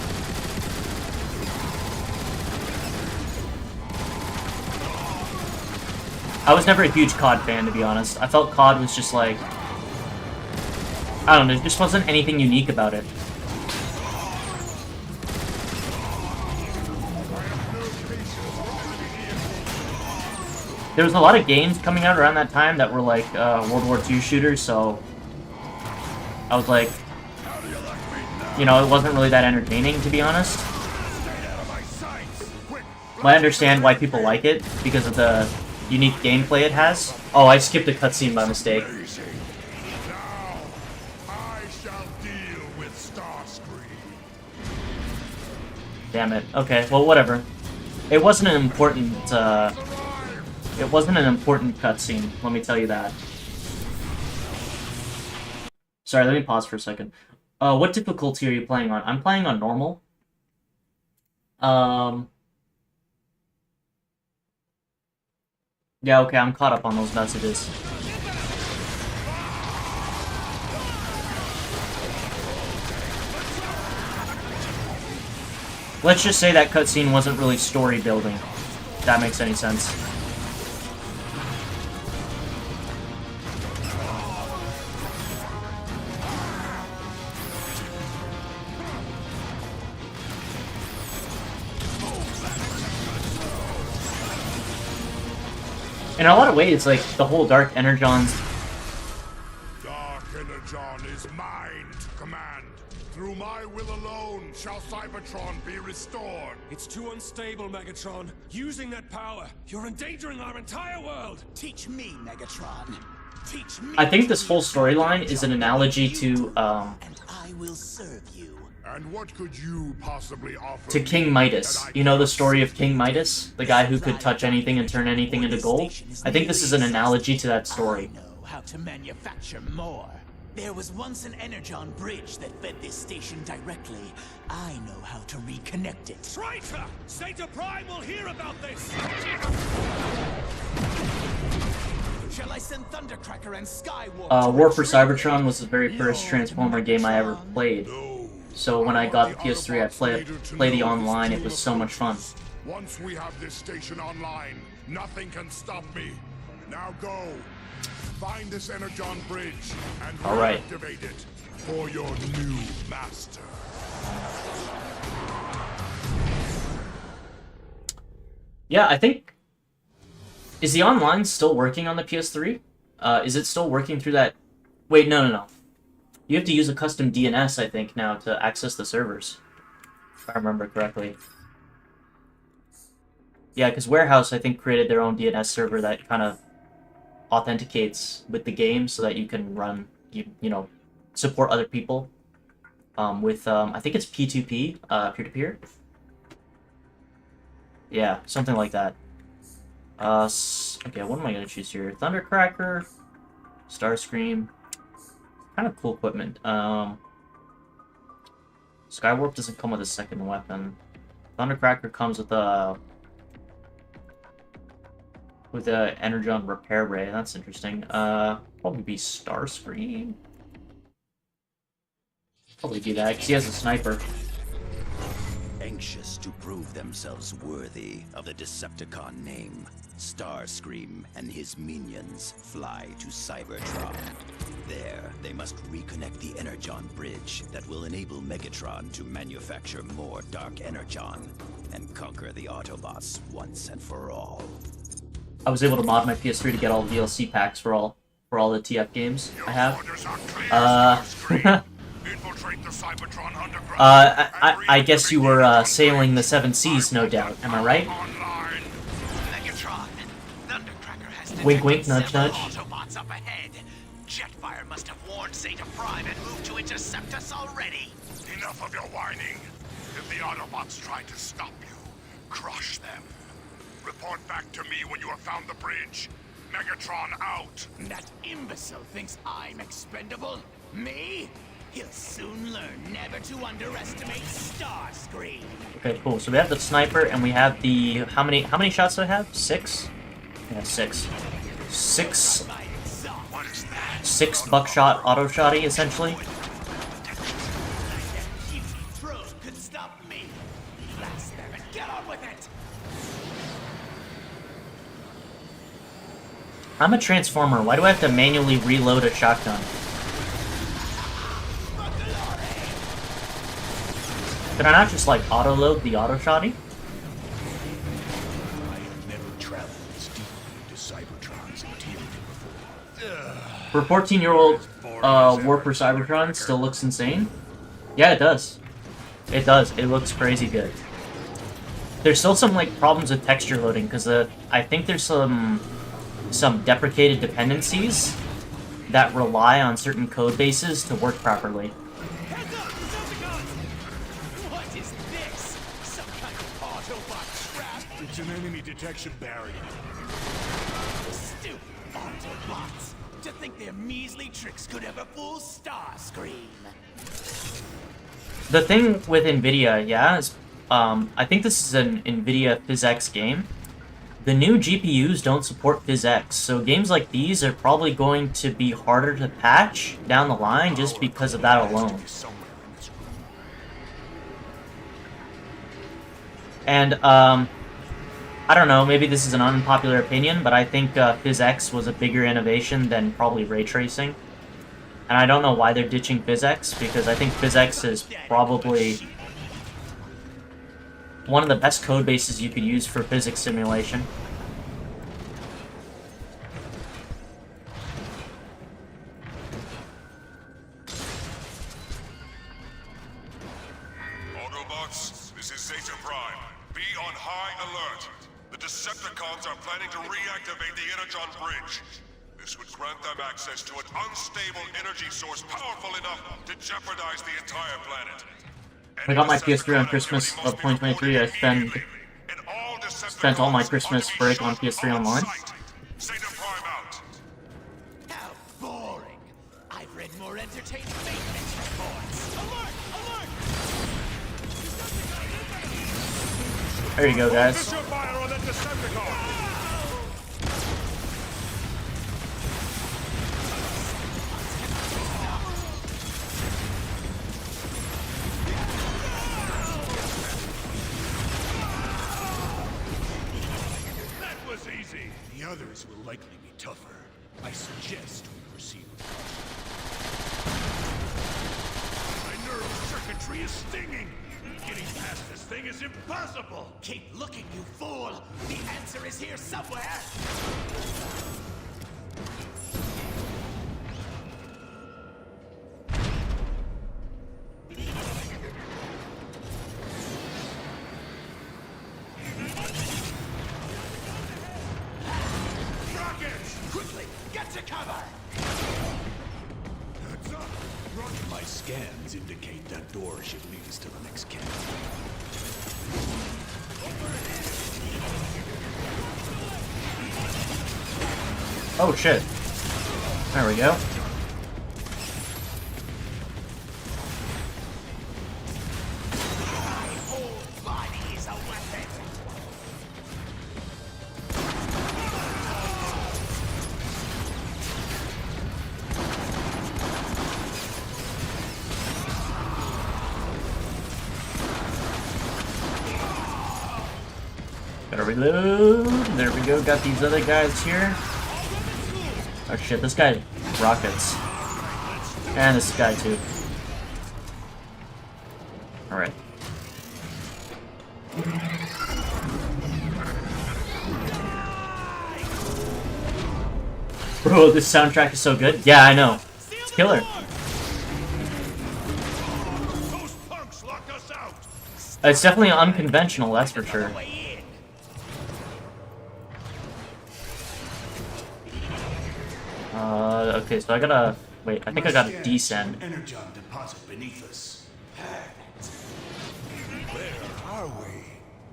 I was never a huge COD fan, to be honest. I felt COD was just like... I don't know, there just wasn't anything unique about it. There was a lot of games coming out around that time that were like World War II shooters, so I was like, you know, it wasn't really that entertaining, to be honest. But I understand why people like it, because of the unique gameplay it has. Oh, I skipped a cutscene by mistake. Now, I shall deal with Starscream. Damn it. Okay, well, whatever. It wasn't an important, it wasn't an important cutscene, let me tell you that. Sorry, let me pause for a second. What difficulty are you playing on? I'm playing on normal. Yeah, okay, I'm caught up on those messages. Let's just say that cutscene wasn't really story building, if that makes any sense. In a lot of ways, like, the whole Dark Energon's... Dark Energon is mine to command. Through my will alone shall Cybertron be restored. It's too unstable, Megatron. Using that power, you're endangering our entire world. Teach me, Megatron. Teach me. I think this whole storyline is an analogy to, And I will serve you. And what could you possibly offer to King Midas. You know the story of King Midas? The guy who could touch anything and turn anything into gold? I think this is an analogy to that story. I know how to manufacture more. There was once an Energon bridge that fed this station directly. I know how to reconnect it. Traitor! Zeta Prime will hear about this! Shall I send Thundercracker and Skywalker? War for Cybertron was the very first Transformer game I ever played. So when I got the PS3, I played the online. It was so much fun. Once we have this station online, nothing can stop me. Now go. Find this Energon bridge and reactivate it for your new master. Yeah, I think... Is the online still working on the PS3? Is it still working through that... Wait, no. You have to use a custom DNS, I think, now to access the servers. If I remember correctly. Yeah, because Warehouse, I think, created their own DNS server that kind of authenticates with the game so that you can run, you know, support other people with, I think it's P2P, peer-to-peer? Yeah, something like that. Okay, what am I going to choose here? Thundercracker, Starscream, kind of cool equipment. Skywarp doesn't come with a second weapon. Thundercracker comes with a Energon repair ray. That's interesting. Probably be Starscream. Probably do that, because he has a sniper. Anxious to prove themselves worthy of the Decepticon name, Starscream and his minions fly to Cybertron. There, they must reconnect the Energon bridge that will enable Megatron to manufacture more Dark Energon and conquer the Autobots once and for all. I was able to mod my PS3 to get all the DLC packs for all the TF games I have. Infiltrate the Cybertron underground. I guess you were sailing the seven seas, no doubt. Am I right? Online. Megatron, Thundercracker has Wink, wink, detected nudge, several nudge. Autobots up ahead. Jetfire must have warned Zeta Prime and moved to intercept us already. Enough of your whining. If the Autobots try to stop you, crush them. Report back to me when you have found the bridge. Megatron out. That imbecile thinks I'm expendable? Me? He'll soon learn never to underestimate Starscream. Okay, cool. So we have the sniper, and we have the how many shots do I have? 6? Yeah, 6. 6 My exhaust. What is that? 6 buckshot auto shotty essentially. That puny drone could stop me. Blast them and get on with it. I'm a transformer. Why do I have to manually reload a shotgun? Can I not just like auto load the auto shotty? I have never traveled as deeply into Cybertron's interior before. For a 14-year-old, Warper Cybertron still looks insane. Yeah, it does. It does. It looks crazy good. There's still some like problems with texture loading because I think there's some deprecated dependencies that rely on certain code bases to work properly. Heads up! Decepticons! What is this? Some kind of Autobot trap? It's an enemy detection barrier. Stupid Autobots. To think their measly tricks could ever fool Starscream. The thing with NVIDIA, yeah, is I think this is an NVIDIA PhysX game. The new GPUs don't support PhysX, so games like these are probably going to be harder to patch down the line just because of that alone. And, I don't know, maybe this is an unpopular opinion, but I think PhysX was a bigger innovation than probably ray tracing. And I don't know why they're ditching PhysX, because I think PhysX is probably one of the best code bases you could use for physics simulation. Autobots, this is Zeta Prime. Be on high alert. The Decepticons are planning to reactivate the Energon bridge. This would grant them access to an unstable energy source powerful enough to jeopardize the entire planet. I got my PS3 on Christmas of 2023. I spent all my Christmas break on PS3 online. Zeta Prime out. How boring. I've read more entertaining maintenance reports. Alert! Alert! There you go, guys. Focus your fire on that Decepticon. That was easy. The others will likely be tougher. I suggest we proceed with caution. My neural circuitry is stinging. Getting past this thing is impossible. Keep looking, you fool. The answer is here somewhere. Rockets! Quickly, get to cover. Heads up! My scans indicate that door should lead us to the next camp. Oh shit. There we go. My whole body is a weapon. reload. There we go. Got these other guys here. Oh shit, this guy rockets. And this guy too. Alright. Bro, this soundtrack is so good. Yeah, I know. It's killer. Those punks locked us out! It's definitely unconventional, that's for sure. Okay, so I gotta... Wait, I think I gotta descend. Energon deposit beneath us. Where are we?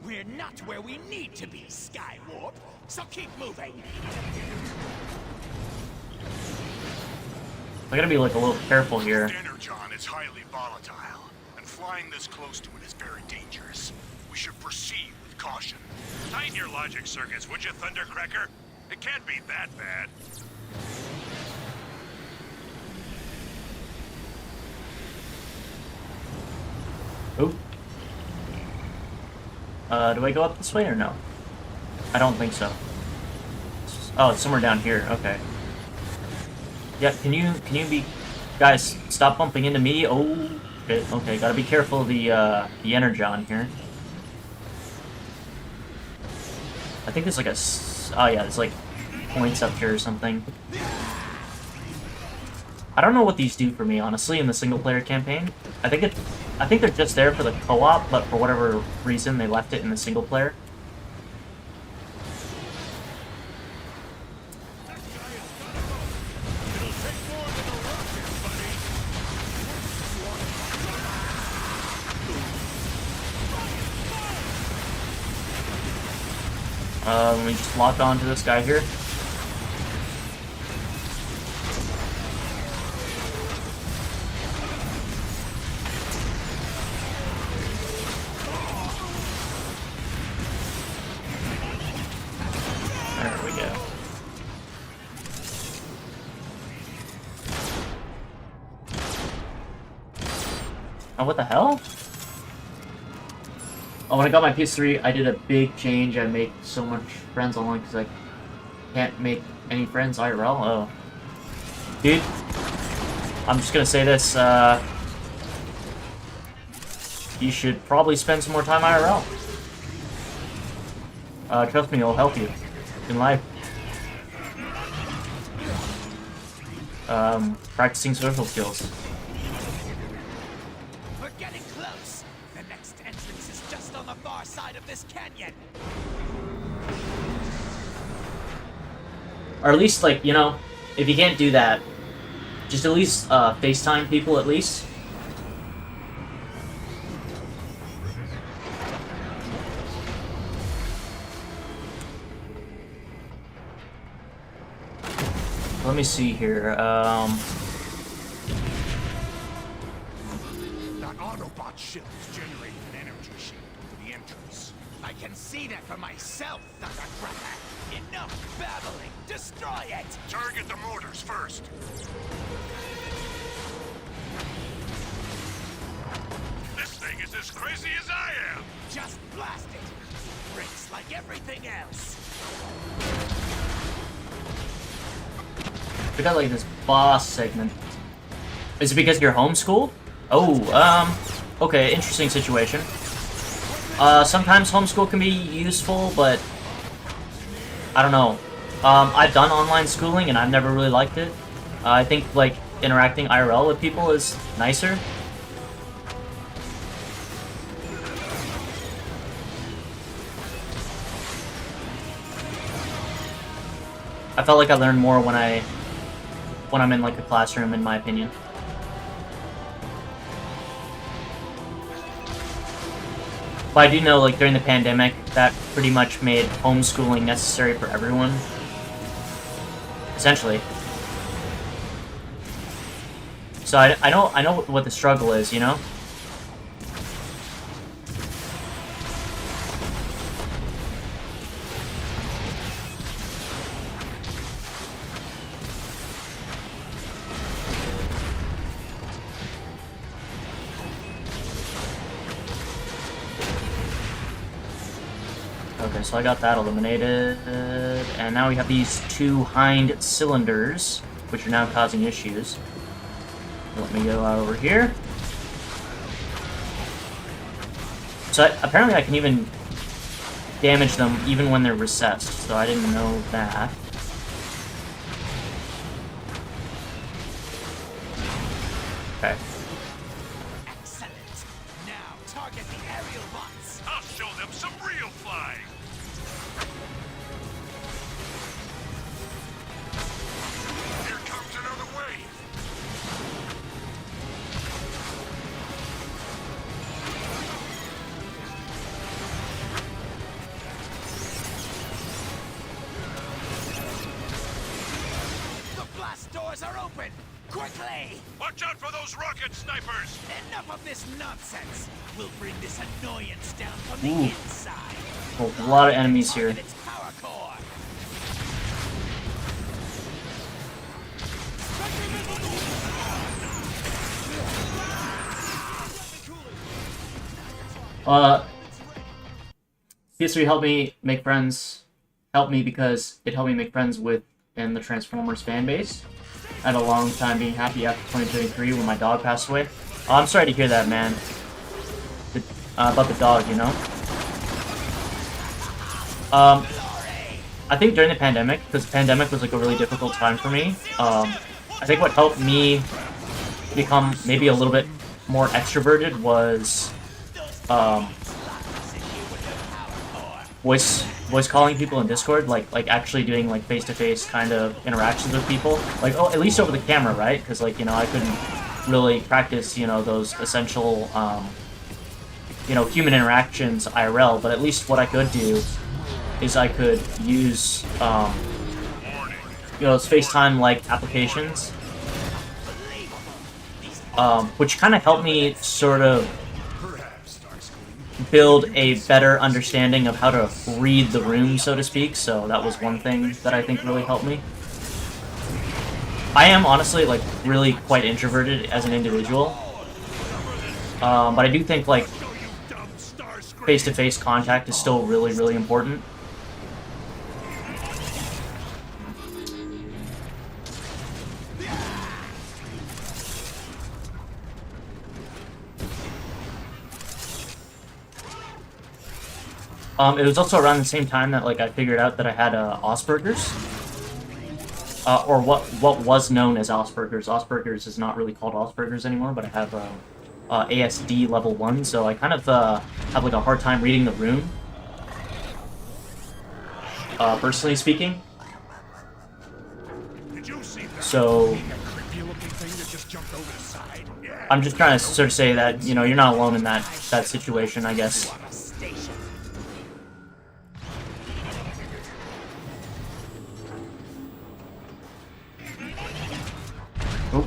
We're not where we need to be, Skywarp. So keep moving. I gotta be like a little careful here. Energon is highly volatile, and flying this close to it is very dangerous. We should proceed with caution. Tighten your logic circuits, would you, Thundercracker? It can't be that bad. Oop. Do I go up this way or no? I don't think so. Oh, it's somewhere down here. Okay. Yeah, can you be... Guys, stop bumping into me. Oh, shit. Okay, gotta be careful of the Energon here. I think there's like a... Oh, yeah, there's like points up here or something. I don't know what these do for me, honestly, in the single-player campaign. I think they're just there for the co-op, but for whatever reason, they left it in the single-player. Let me just lock onto this guy here. There we go. Oh, what the hell? Oh, when I got my PS3, I did a big change. I made so much friends online because I can't make any friends IRL. Oh. Dude, I'm just gonna say this, you should probably spend some more time IRL. Trust me, it'll help you in life. Practicing social skills. We're getting close. The next entrance is just on the far side of this canyon. Or at least, like, you know, if you can't do that, just at least FaceTime people at least. Let me see here. That Autobot ship is generating an energy shield to the entrance. I can see that for myself, Thundercracker. Enough babbling. Destroy it. Target the mortars first. This thing is as crazy as I am. Just blast it. Breaks like everything else. We got like this boss segment. Is it because you're homeschooled? Oh, okay, interesting situation. Sometimes homeschool can be useful, but I don't know. I've done online schooling and I've never really liked it. I think like interacting IRL with people is nicer. I felt like I learned more when I'm in like a classroom, in my opinion. But I do know, like, during the pandemic, that pretty much made homeschooling necessary for everyone. Essentially. So I know what the struggle is, you know? Okay, so I got that eliminated, and now we have these two hind cylinders, which are now causing issues. Let me go out over here. So apparently I can even damage them even when they're recessed, so I didn't know that. Okay. Excellent. Now target the aerial bots. I'll show them some real flying. Here comes another wave. The blast doors are open. Quickly! Watch out for those rocket snipers. Enough of this nonsense. We'll bring this annoyance down from the Ooh. inside. Well, a lot of enemies here. Target its power core. PS3 helped me make friends. Helped me because it helped me make friends with in the Transformers fan base. I had a long time being happy after 2023 when my dog passed away. Oh, I'm sorry to hear that, man. About the dog, you know. I think during the pandemic, because the pandemic was like a really difficult time for me. I think what helped me become maybe a little bit more extroverted was voice calling people in Discord, like actually doing like face-to-face kind of interactions with people, like at least over the camera, right? Because like I couldn't really practice those essential human interactions IRL, but at least what I could do is I could use those FaceTime like applications, which kind of helped me sort of build a better understanding of how to read the room, so to speak. So that was one thing that I think really helped me. I am honestly like really quite introverted as an individual, but I do think like face-to-face contact is still really, really important. It was also around the same time that like I figured out that I had Asperger's, or what was known as Asperger's. Asperger's is not really called Asperger's anymore, but I have ASD level 1, so I kind of have like a hard time reading the room. Personally speaking. So I'm just trying to sort of say that you're not alone in that situation, I guess. Oh.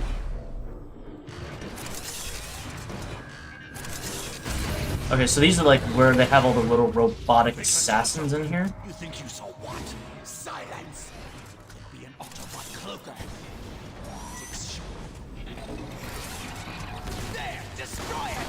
Okay, so these are like where they have all the little robotic assassins in here. You think you saw what? Silence! Could be an Autobot cloaker. There! Destroy it!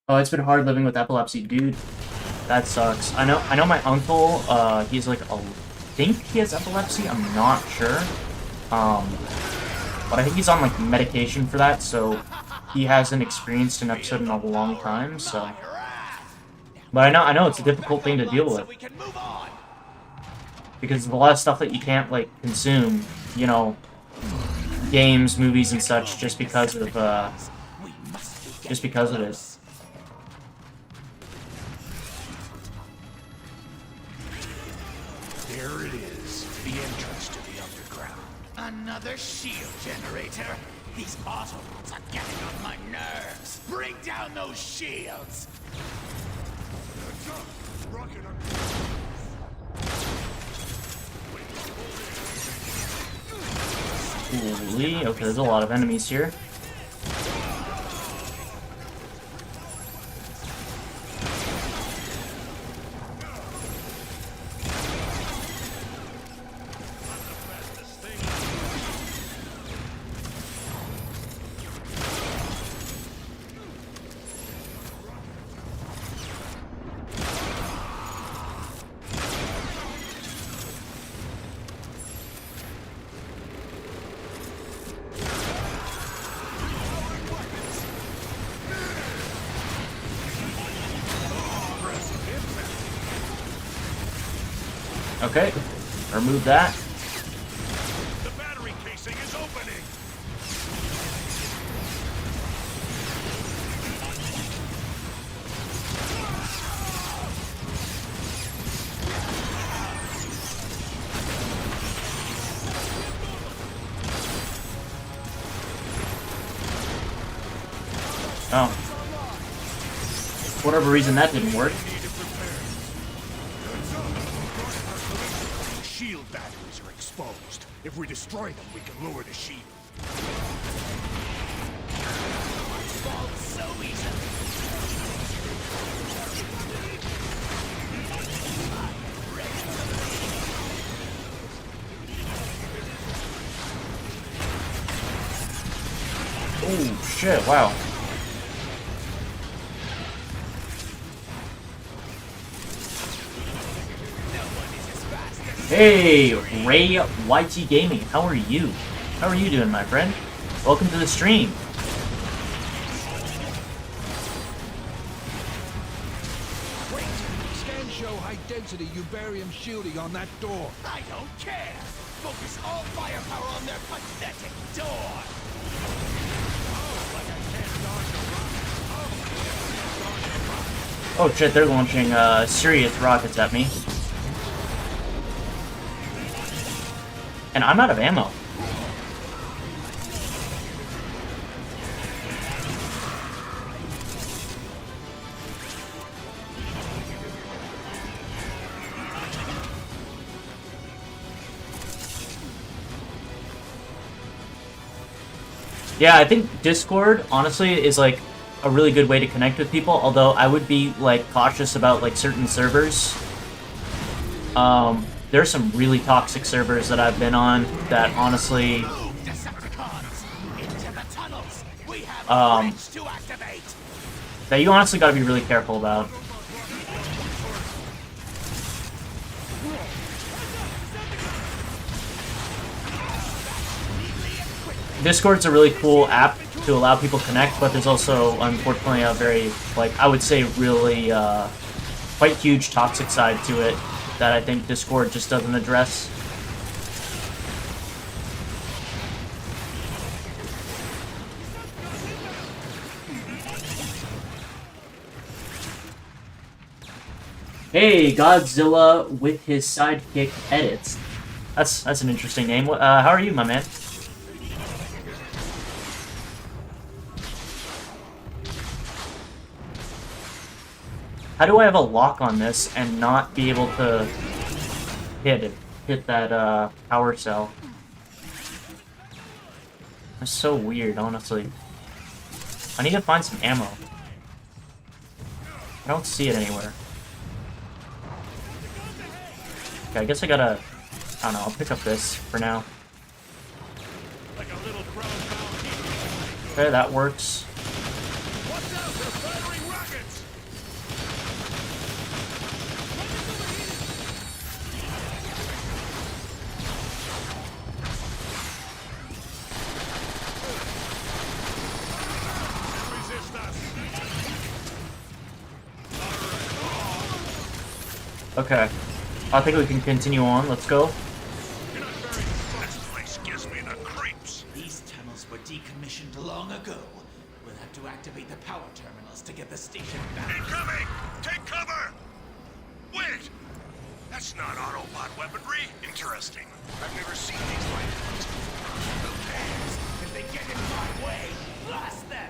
Oh, it's been hard living with epilepsy, dude. That sucks. I know my uncle, he's like I think he has epilepsy, I'm not sure. But I think he's on like medication for that, so he hasn't experienced an episode in a long time, so. But I know it's a difficult thing to deal with. Because there's a lot of stuff that you can't like consume, games, movies and such just because of it. There it is. the entrance to the underground. Another shield generator? These Autobots are getting on my nerves. Bring down those shields! Heads up! Rocket Holy, okay, there's a lot of enemies here. Okay, remove that. The battery casing is opening! Oh. For whatever reason that didn't work. Shield batteries are exposed. If we destroy them, we can lower the shield. Fall so easily. Oh shit, wow. Hey, Ray YT Gaming, how are you? How are you doing, my friend? Welcome to the stream. Wait! Scans show high-density Ubarium shielding on that door. I don't care! Focus all firepower on their pathetic door! Oh shit, they're launching serious rockets at me. And I'm out of ammo. Yeah, I think Discord, honestly, is like a really good way to connect with people, although I would be like cautious about like certain servers. There's some really toxic servers that I've been on that honestly Decepticons! Into the tunnels! We have a bridge to activate! that you honestly gotta be really careful about. Discord's a really cool app to allow people to connect, but there's also, unfortunately, a very, like, I would say really, quite huge toxic side to it that I think Discord just doesn't address. Hey, Godzilla with his sidekick edits. That's an interesting name. How are you, my man? How do I have a lock on this and not be able to hit that power cell? That's so weird, honestly. I need to find some ammo. I don't see it anywhere. Okay, I guess I gotta... I don't know, I'll pick up this for now. Okay, that works. Okay. I think we can continue on. Let's go. This place gives me the creeps. These tunnels were decommissioned long ago. We'll have to activate the power terminals to get the station back. Incoming! Take cover! Wait! That's not Autobot weaponry. Interesting. I've never seen these like ones before. If they get in my way, blast them!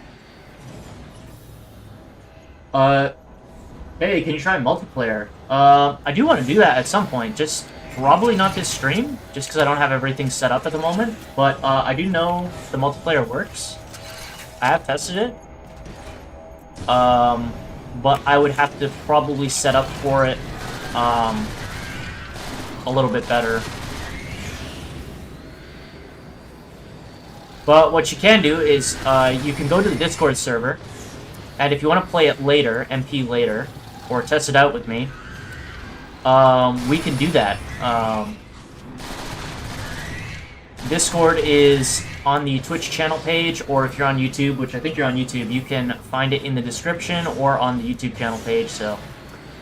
Hey, can you try multiplayer? I do want to do that at some point, just probably not this stream, just because I don't have everything set up at the moment, but I do know the multiplayer works. I have tested it. But I would have to probably set up for it, a little bit better. But what you can do is, you can go to the Discord server, and if you want to play it later, MP later, or test it out with me, we can do that. Discord is on the Twitch channel page, or if you're on YouTube, which I think you're on YouTube, you can find it in the description or on the YouTube channel page, so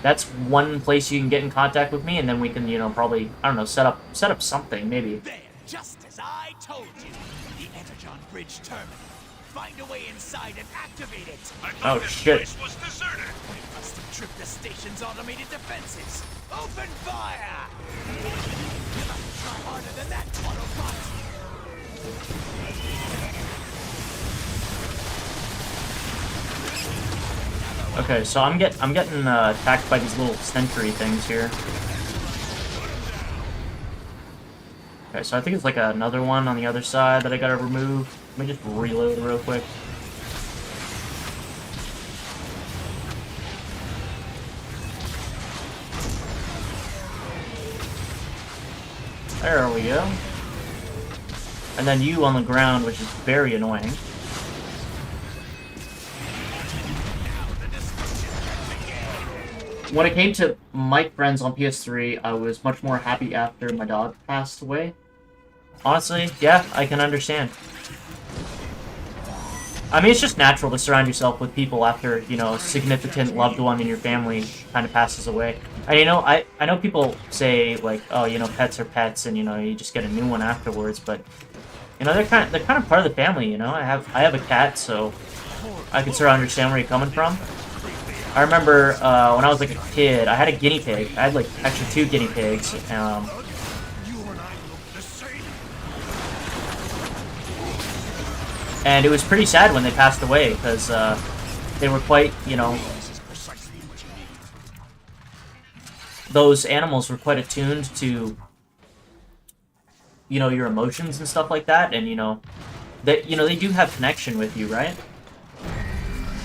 that's one place you can get in contact with me, and then we can, you know, probably, I don't know, set up something, maybe. There, just as I told you. The Energon Bridge terminal. Find a way inside and activate it. I Oh, thought this shit. place was deserted. They must have tripped the station's automated defenses. Open fire! You'll have to try harder than that, Autobot. Okay, so I'm getting attacked by these little sentry things here. Okay, so I think it's like another one on the other side that I gotta remove. Let me just reload real quick. There we go. And then you on the ground, which is very annoying. When it came to Mike Friends on PS3, I was much more happy after my dog passed away. Honestly, yeah, I can understand. I mean, it's just natural to surround yourself with people after, you know, a significant loved one in your family kind of passes away. And, you know, I know people say, like, oh, you know, pets are pets and, you know, you just get a new one afterwards, but, you know, they're kind of part of the family, you know? I have a cat, so I can sort of understand where you're coming from. I remember when I was like a kid, I had a guinea pig. I had like actually 2 guinea pigs. And it was pretty sad when they passed away because they were quite, you know, those animals were quite attuned to, you know, your emotions and stuff like that, and you know, they do have connection with you, right?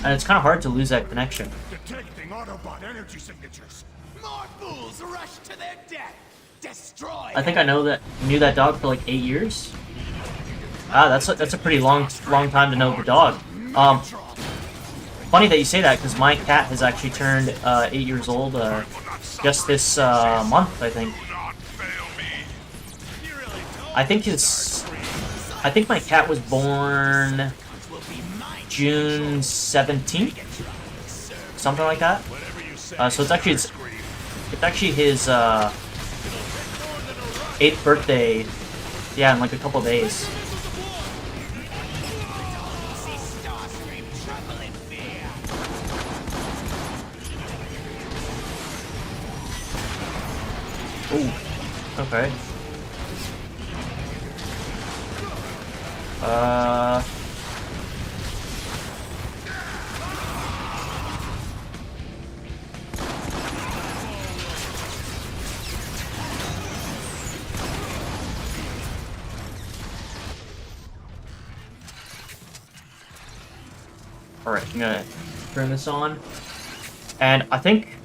And it's kind of hard to lose that connection. Detecting Autobot energy signatures. More fools rush to their death. Destroy. I think I knew that dog for like 8 years. Ah, that's a pretty long time to know the dog. Funny that you say that because my cat has actually turned 8 years old just this month, I think. I think my cat was born June 17th, something like that. So it's actually his 8th birthday. Yeah, in like a couple days. Ooh, okay. Alright, I'm gonna turn this on. And I think,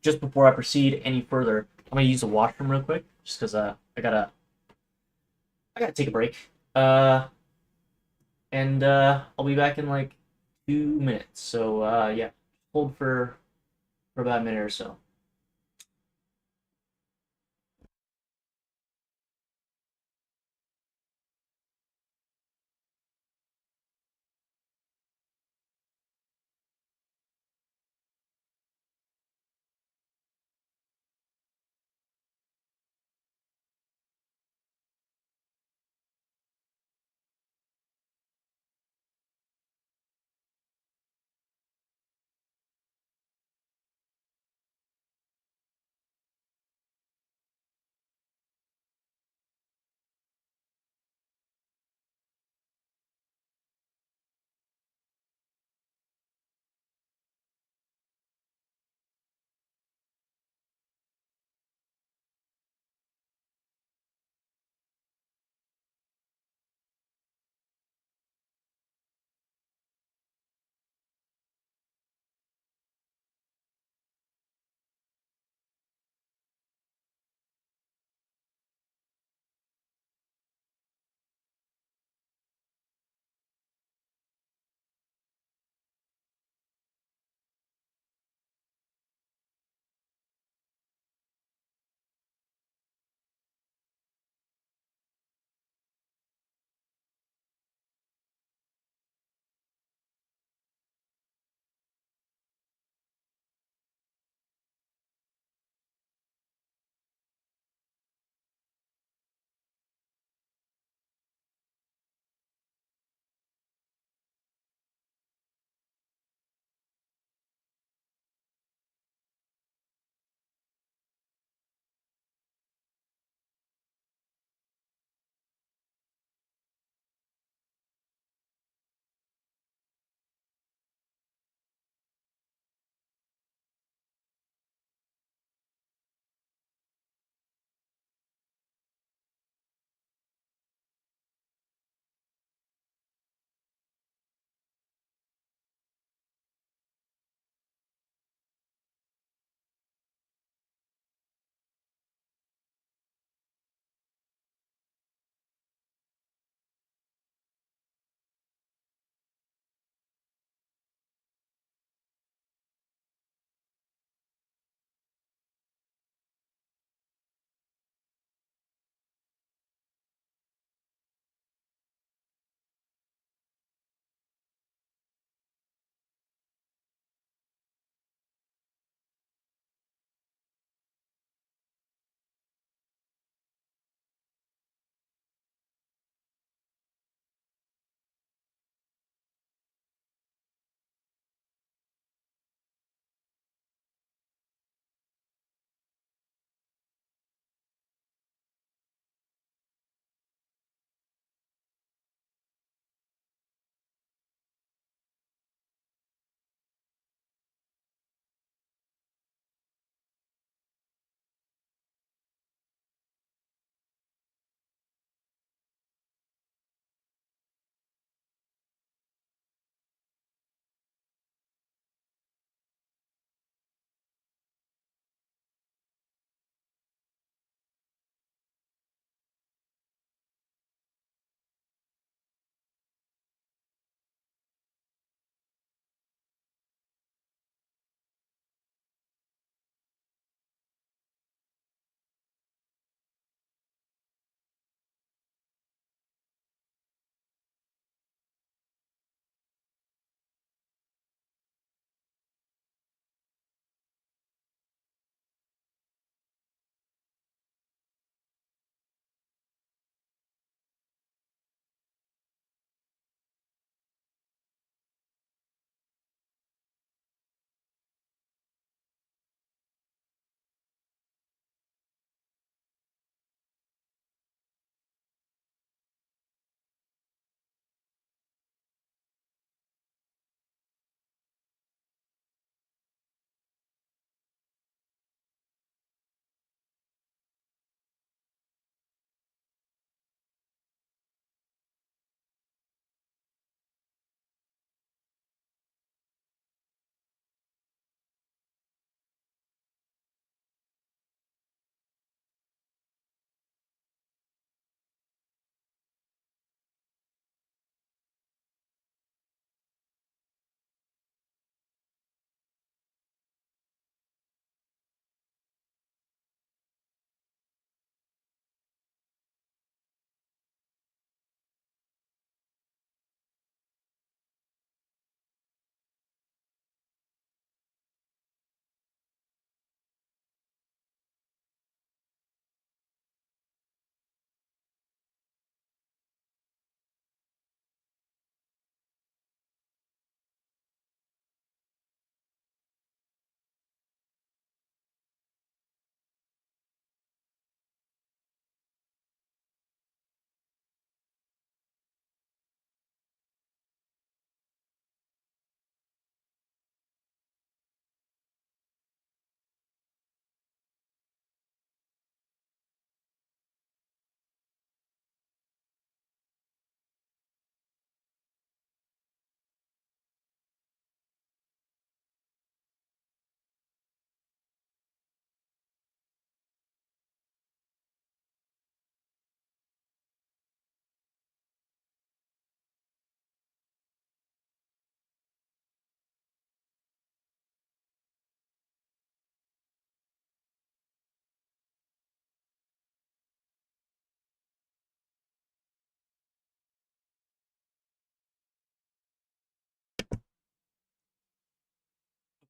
just before I proceed any further, I'm gonna use the washroom real quick, just because I gotta take a break. And I'll be back in like 2 minutes. So yeah, hold for about a minute or so.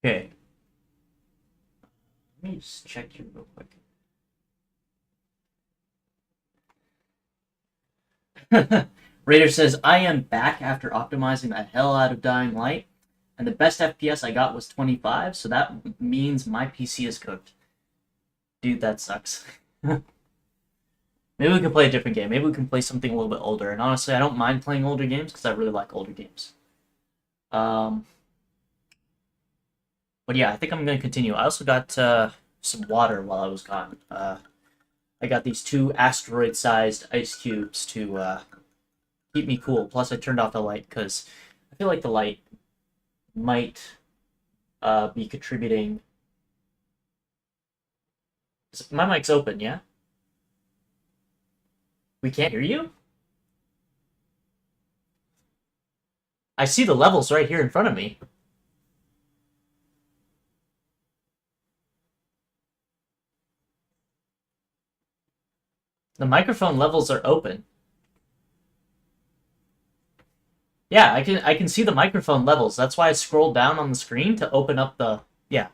Okay. Let me just check here real quick. Raider says, I am back after optimizing the hell out of Dying Light, and the best FPS I got was 25, so that means my PC is cooked. Dude, that sucks. Maybe we can play a different game. Maybe we can play something a little bit older. And honestly, I don't mind playing older games because I really like older games. But yeah, I think I'm going to continue. I also got some water while I was gone. I got these 2 asteroid-sized ice cubes to keep me cool. Plus, I turned off the light because I feel like the light might be contributing. My mic's open, yeah? We can't hear you? I see the levels right here in front of me. The microphone levels are open. Yeah, I can see the microphone levels. That's why I scrolled down on the screen to open up the... Yeah.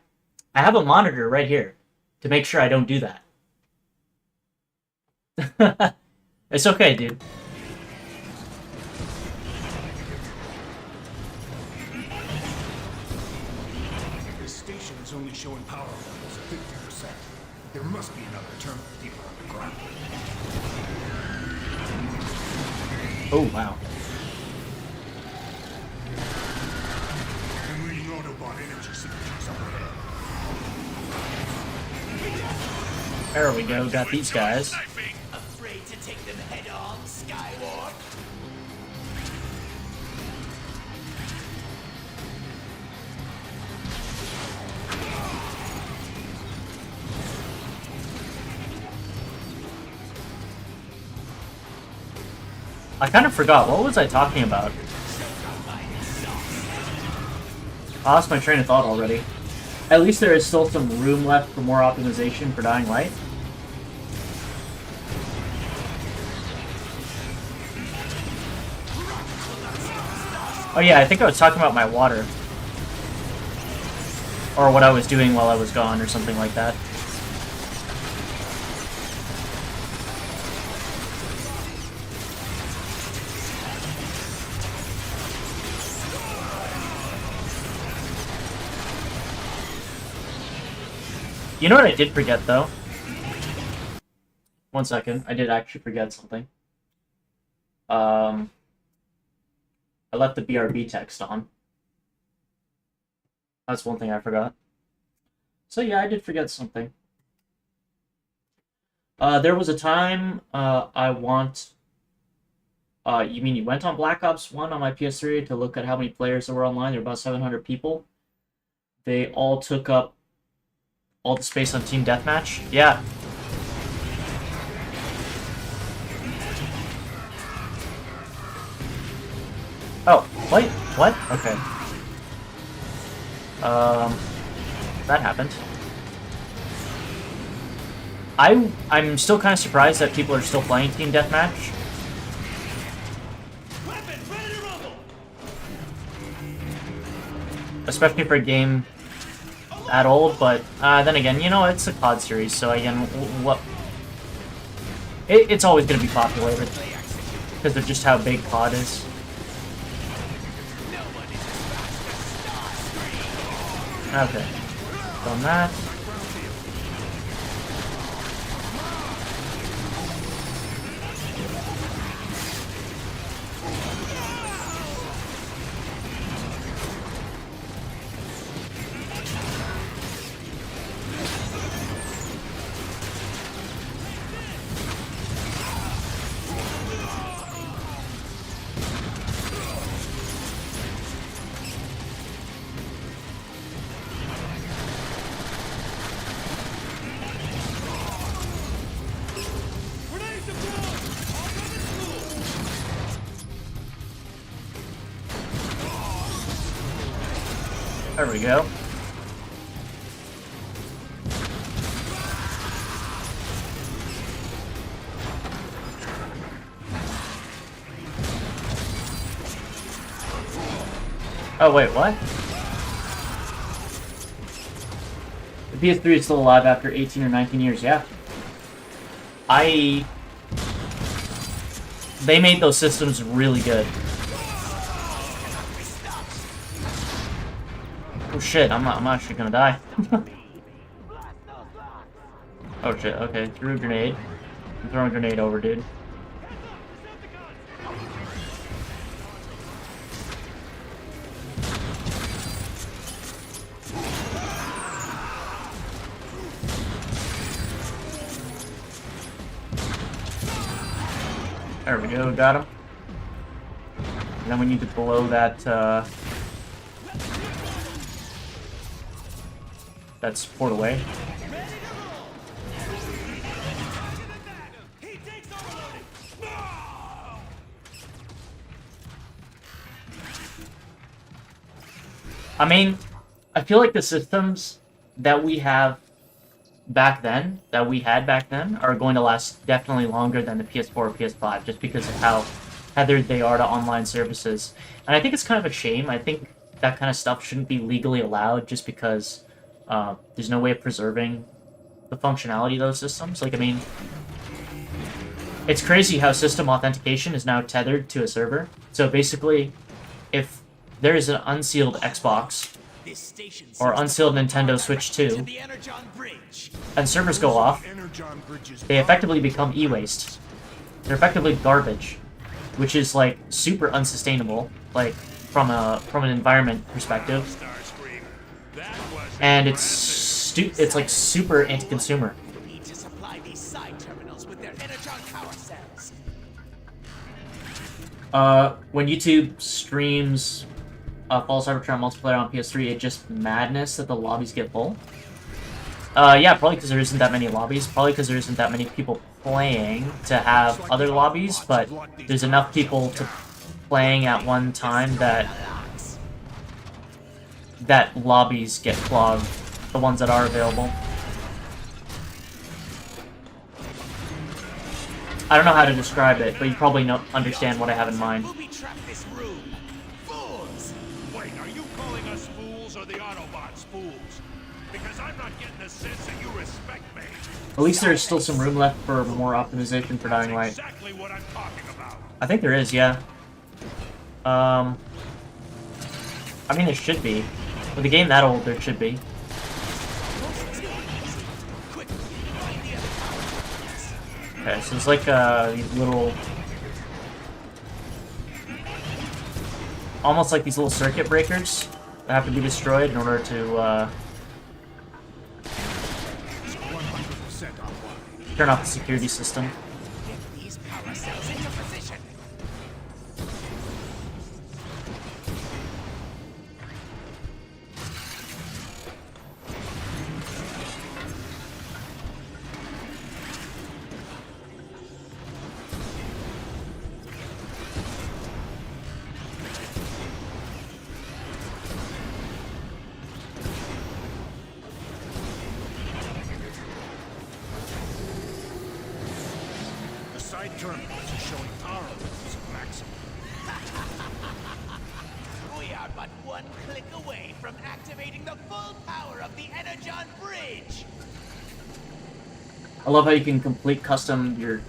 I have a monitor right here to make sure I don't do that. It's okay, dude. This station is only showing power levels of 50%. There must be another terminal deeper underground. Oh, wow. I'm reading Autobot energy signatures up ahead. There we go, got these guys. Afraid to take them head on, Skywalk? I kind of forgot. What was I talking about? I lost my train of thought already. At least there is still some room left for more optimization for Dying Light. Oh yeah, I think I was talking about my water. Or what I was doing while I was gone or something like that. You know what I did forget, though? One second. I did actually forget something. I left the BRB text on. That's one thing I forgot. So yeah, I did forget something. There was a time I want... you mean you went on Black Ops 1 on my PS3 to look at how many players there were online? There were about 700 people. They all took up all the space on Team Deathmatch? Yeah. Oh, wait, what? Okay. That happened. I'm still kind of surprised that people are still playing Team Deathmatch. Especially for a game that old, but then again, you know, it's a COD series, so again, what? It's always going to be popular because of just how big COD is. Okay, done that. There we go. Oh wait, what? PS3 is still alive after 18 or 19 years. Yeah. They made those systems really good. Oh shit, I'm actually gonna die. Oh shit, okay, threw a grenade. I'm throwing a grenade over, dude. There we go, got him. And then we need to blow that, that support away. I mean, I feel like the systems that we have back then, are going to last definitely longer than the PS4 or PS5, just because of how tethered they are to online services. And I think it's kind of a shame. I think that kind of stuff shouldn't be legally allowed just because there's no way of preserving the functionality of those systems. Like, I mean, it's crazy how system authentication is now tethered to a server. So basically, if there is an unsealed Xbox or unsealed Nintendo Switch 2, and servers go off, they effectively become e-waste. They're effectively garbage, which is like super unsustainable, like from an environment perspective, and it's like super anti-consumer. When YouTube streams Fall Cybertron multiplayer on PS3, it's just madness that the lobbies get full. Yeah, probably because there isn't that many lobbies. Probably because there isn't that many people playing to have other lobbies, but there's enough people playing at one time that lobbies get clogged, the ones that are available. I don't know how to describe it, but you probably understand what I have in mind. Wait, are you calling us fools or the Autobots fools? Because I'm not getting a sense that you respect me. At least there's still some room left for more optimization for Dying Light. Exactly what I'm talking about. I think there is, yeah. I mean, there should be. With a game that old, there should be. Okay, so it's like these little... almost like these little circuit breakers that have to be destroyed in order to turn off the security system. Terminals are showing power levels of maximum. We are but one click away from activating the full power of the Energon bridge. I love how you can complete custom your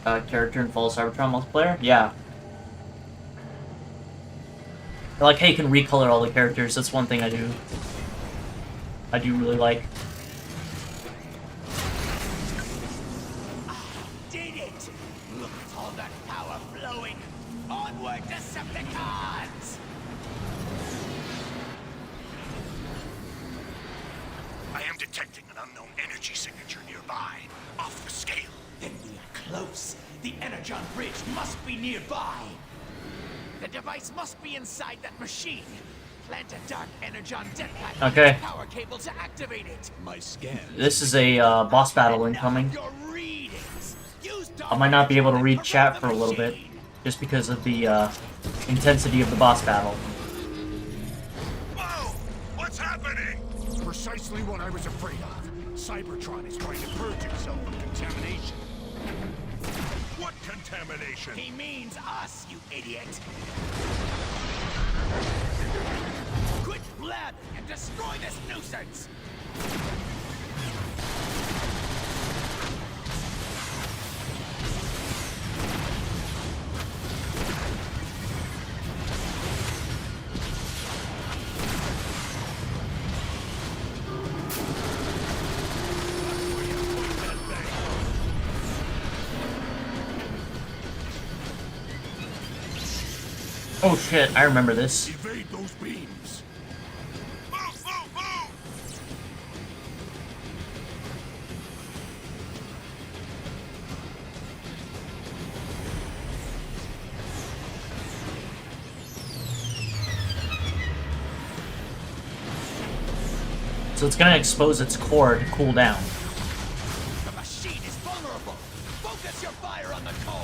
character in Fall Cybertron multiplayer. Yeah. I like how you can recolor all the characters. That's one thing I do really like. I am detecting an unknown energy signature nearby, off the scale. Then we are close. The Energon bridge must be nearby. The device must be inside that machine. Plant a dark Energon jetpack on the power cable to activate it. My scan. This is a boss battle incoming. I might not be able to read chat for a little bit, just because of the intensity of the boss battle. Whoa! What's happening? Precisely what I was afraid of. Cybertron is trying to purge itself of contamination. What contamination? He means us, you idiot! Quit blabbing and destroy this nuisance! Oh shit, I remember this. Evade those beams. Move, move, move! So it's gonna expose its core to cool down. The machine is vulnerable. Focus your fire on the core.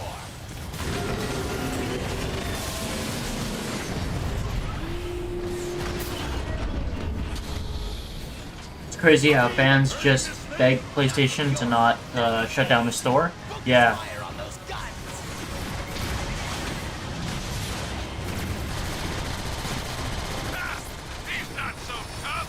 It's crazy how fans just beg PlayStation to not shut down the store. Yeah. Fire on those guns. He's not so tough!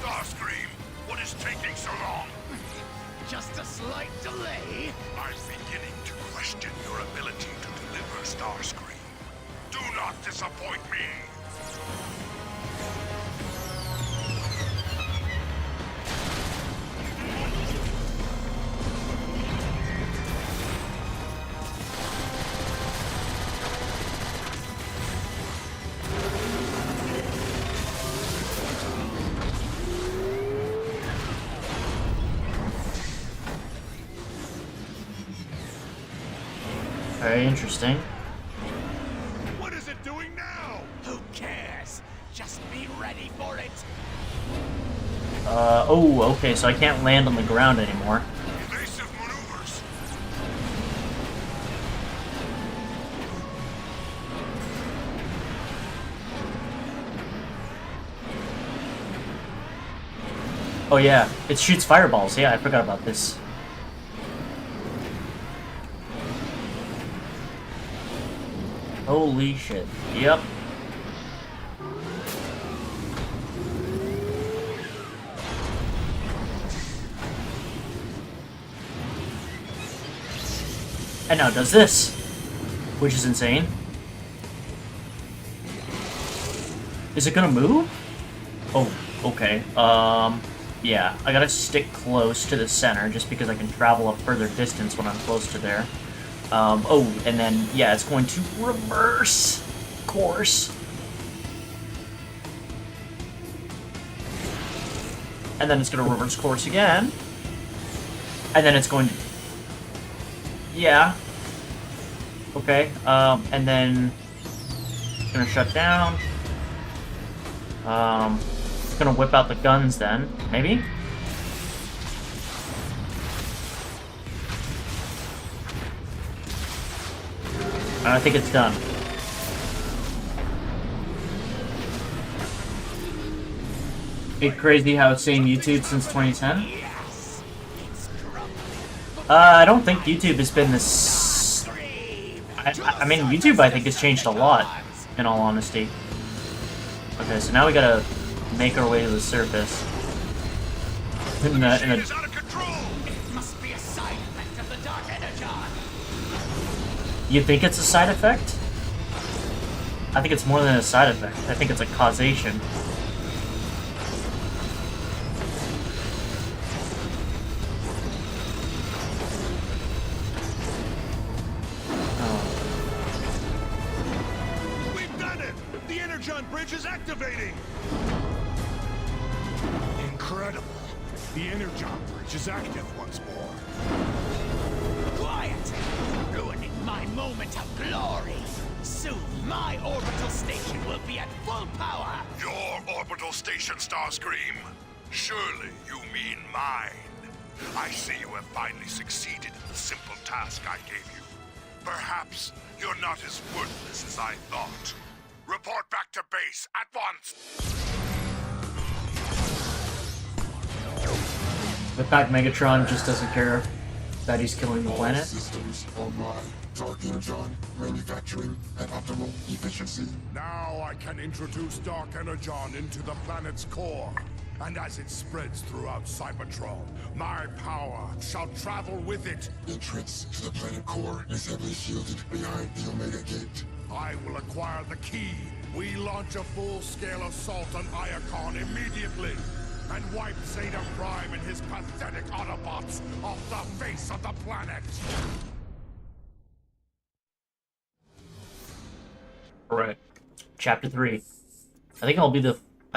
Starscream, what is taking so long? Just a slight delay. I'm beginning to question your ability to deliver Starscream. Do not disappoint me! Very interesting. What is it doing now? Who cares? Just be ready for it. Oh, okay, so I can't land on the ground anymore. Evasive maneuvers. Oh yeah, it shoots fireballs. Yeah, I forgot about this. Holy shit. Yep. And now it does this, which is insane. Is it gonna move? Oh, okay. Yeah, I gotta stick close to the center just because I can travel a further distance when I'm close to there. Oh, and then, yeah, it's going to reverse course. And then it's going to reverse course again. And then it's going to... Yeah. Okay, and then... It's going to shut down. It's going to whip out the guns then. Maybe? I think it's done. It's crazy how it's saying YouTube since 2010. I don't think YouTube has been this... I mean, YouTube, I think, has changed a lot, in all honesty. Okay, so now we gotta make our way to the surface. In a... It's out of control! It must be a side effect of the Dark Energon. You think it's a side effect? I think it's more than a side effect. I think it's a causation. We've done it! The Energon bridge is activating! Incredible! The Energon bridge is active once more. Quiet! Ruining my moment of glory. Soon, my orbital station will be at full power. Your orbital station, Starscream? Surely you mean mine. I see you have finally succeeded in the simple task I gave you. Perhaps you're not as worthless as I thought. Report back to base at once! The fact Megatron just doesn't care that he's killing the All planet. systems online. Dark Energon, manufacturing at optimal efficiency. Now I can introduce Dark Energon into the planet's core. And as it spreads throughout Cybertron, my power shall travel with it. Entrance to the planet core is heavily shielded behind the Omega Gate. I will acquire the key. We launch a full-scale assault on Iacon immediately. And wipe Zeta Prime and his pathetic Autobots off the face of the planet. Alright. Chapter 3. I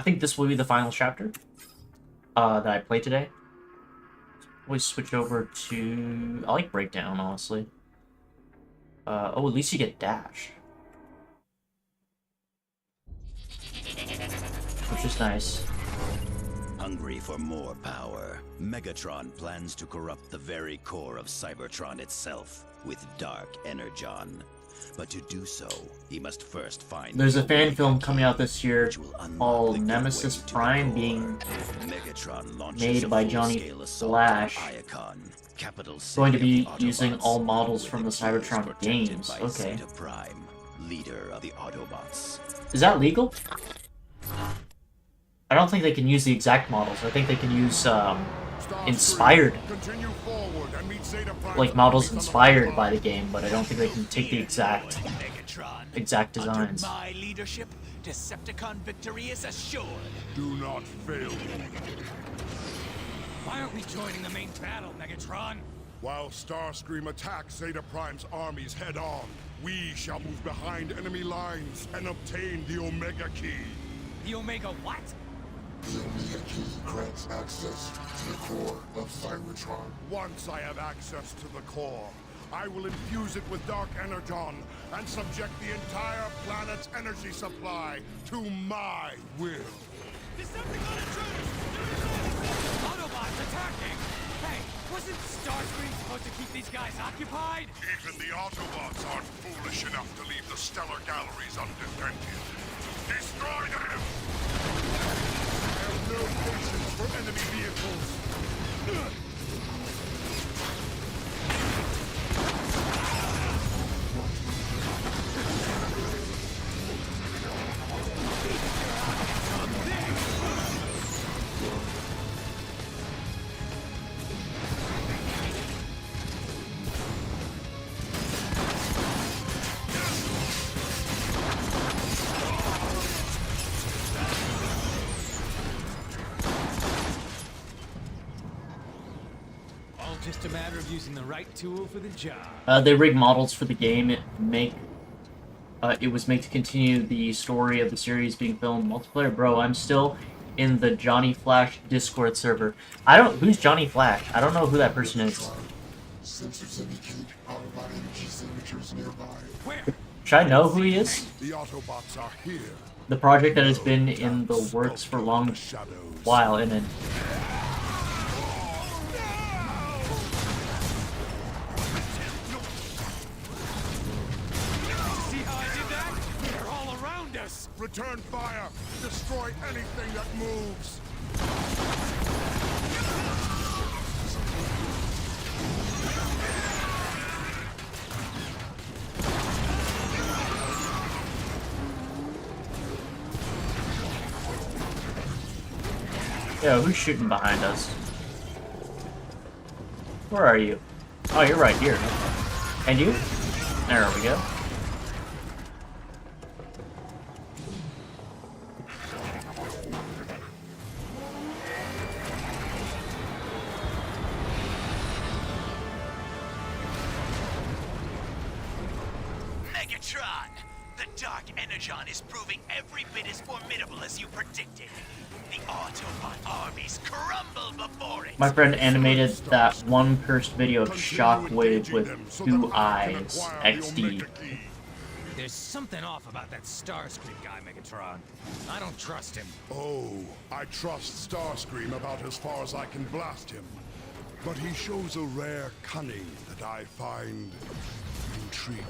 think this will be the final chapter that I play today. We switch over to... I like Breakdown, honestly. Oh, at least you get Dash. Which is nice. Hungry for more power, Megatron plans to corrupt the very core of Cybertron itself with Dark Energon. But to do so, he must first find... There's a fan film coming out this year which will unlock called the Nemesis gateway to the Prime core. being Megatron launches made a by Johnny full-scale assault Flash. on Iacon, capital Going to city be of the using Autobots, all models with from the its Cybertron protected games. by Okay. Zeta Prime, leader of the Autobots. Is that legal? I don't think they can use the exact models. I think they can use inspired, Continue forward and meet Zeta Prime. like models inspired by the game, but I don't think they can take the exact Megatron. designs. Under my leadership, Decepticon victory is assured. Do not fail me. Why aren't we joining the main battle, Megatron? While Starscream attacks Zeta Prime's armies head-on, we shall move behind enemy lines and obtain the Omega Key. The Omega what? The Omega Key grants access to the core of Cybertron. Once I have access to the core, I will infuse it with Dark Energon and subject the entire planet's energy supply to my will. Decepticon intruders! Autobots attacking! Hey, wasn't Starscream supposed to keep these guys occupied? Even the Autobots aren't foolish enough to leave the stellar galleries undefended. Destroy them! I have no patience for enemy vehicles. All just a matter of using the right tool for the job. They rig models for the game. It was made to continue the story of the series being filmed multiplayer. Bro, I'm still in the Johnny Flash Discord server. Who's Johnny Flash? I don't know who that person is. Sensors indicate Autobot energy signatures nearby. Where? Should I know who he is? The Autobots are here. The project that has been in the works for a long while, and then See how I did that? They're all around us! Return fire! Destroy anything that moves! yeah, who's shooting behind us? Where are you? Oh, you're right here. And you? There we go. Megatron! The Dark Energon is proving every bit as formidable as you predicted. The Autobot armies crumble before it. My friend animated that one cursed video of Shockwave with two eyes, XD. There's something off about that Starscream guy, Megatron. I don't trust him. Oh, I trust Starscream about as far as I can blast him. But he shows a rare cunning that I find intriguing.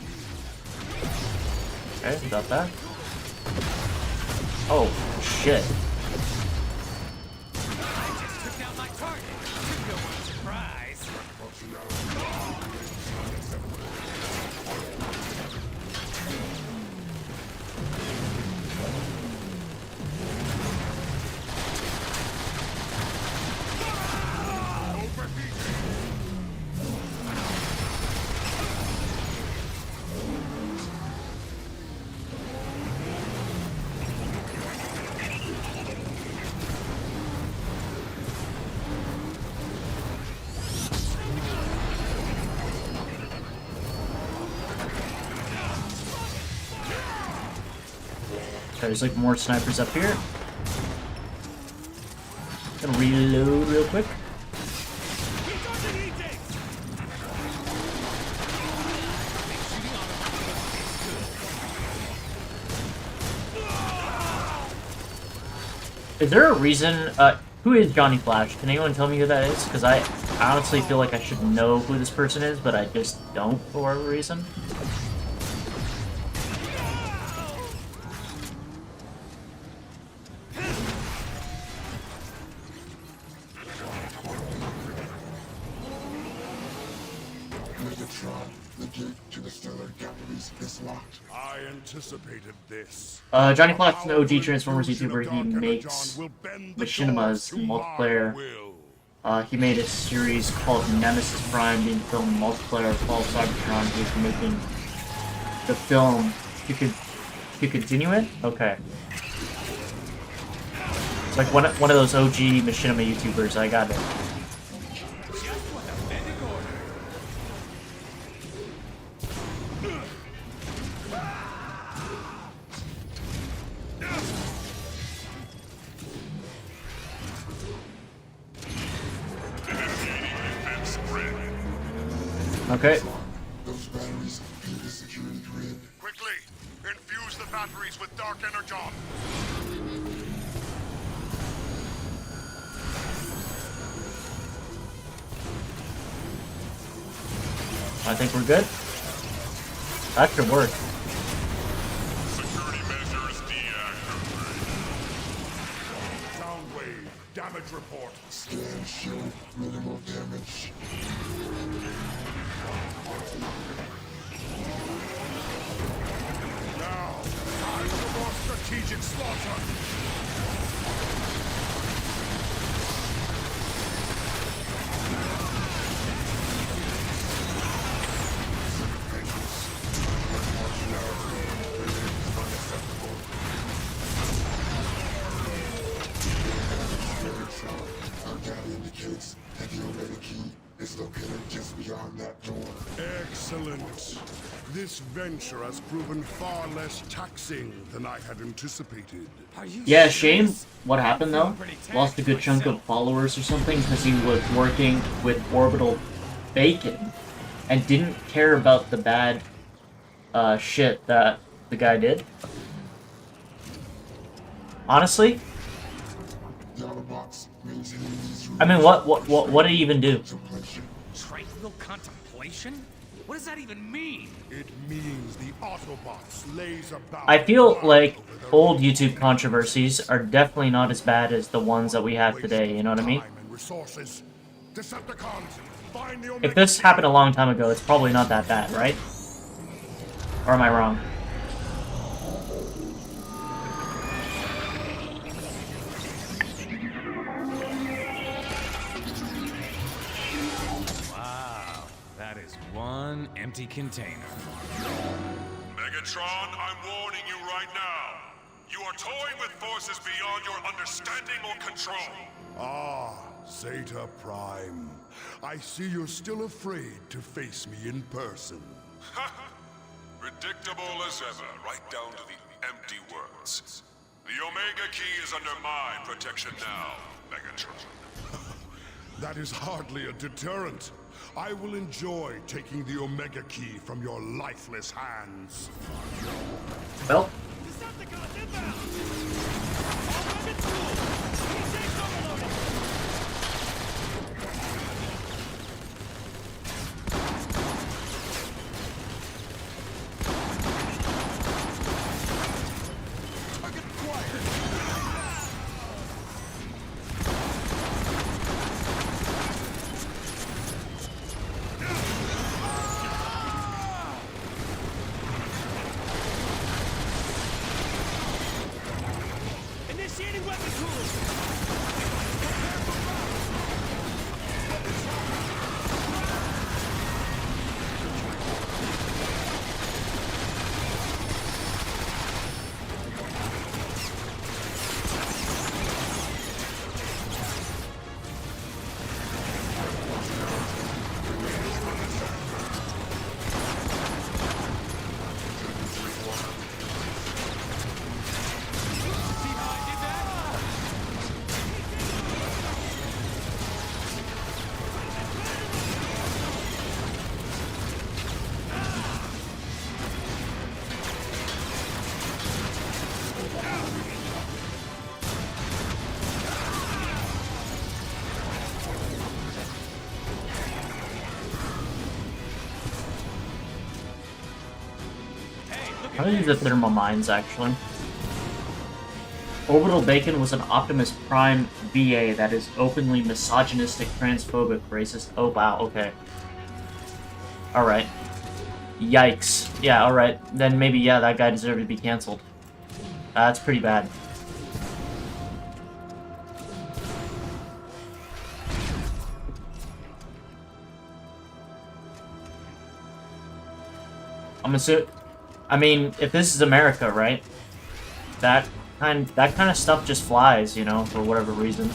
Okay, got that. Oh, shit. I just took down my target. You know There's like more snipers up here. Gonna reload real quick. Is there a reason, who is Johnny Flash? Can anyone tell me who that is? Because I honestly feel like I should know who this person is, but I just don't for whatever reason. Megatron, the gate to the stellar galleries is locked. I anticipated this. Johnny Flash is an OG Transformers YouTuber. He makes machinimas in multiplayer. He made a series called Nemesis Prime being filmed multiplayer called Cybertron. He's making the film. You could continue it? Okay. It's like one of those OG machinima YouTubers. I got it. Okay. Those batteries feed the security grid. Quickly, infuse the batteries with dark energon. I think we're good. That should work. Security measures deactivated. Soundwave, damage report. Scan show minimal damage. Now, time for more strategic slaughter. Our data indicates that the Omega Key is located just beyond that door. Excellent. This venture has proven far less taxing than I had anticipated. Are you Yeah, serious? shame. What happened though? Lost a good chunk of followers or something because he was working with Orbital Bacon and didn't care about the bad shit that the guy did. Honestly, The Autobots maintain these I mean, what did he even do? contemplation. Tranquil contemplation? What does that even mean? It means the Autobots lays about. I feel like old YouTube controversies are definitely not as bad as the ones that we have today, you know what I mean? Time and resources. Decepticons, find the If this happened a long time ago, it's probably not that bad, right? Or am I wrong? Wow, that is one empty container. Megatron, I'm warning you right now. You are toying with forces beyond your understanding or control. Ah, Zeta Prime. I see you're still afraid to face me in person. Predictable as ever, right down to the empty words. The Omega Key is under my protection now, Megatron. That is hardly a deterrent. I will enjoy taking the Omega Key from your lifeless hands. Well, Decepticons inbound! All weapons cool! Intakes overloaded! Target acquired. Initiating weapon tools! I'm gonna use the thermal mines, actually. Orbital Bacon was an Optimus Prime VA that is openly misogynistic, transphobic, racist. Oh, wow, okay. Alright. Yikes. Yeah, alright. Then maybe, yeah, that guy deserved to be cancelled. That's pretty bad. I mean, if this is America, right? That kind of stuff just flies, you know, for whatever reason.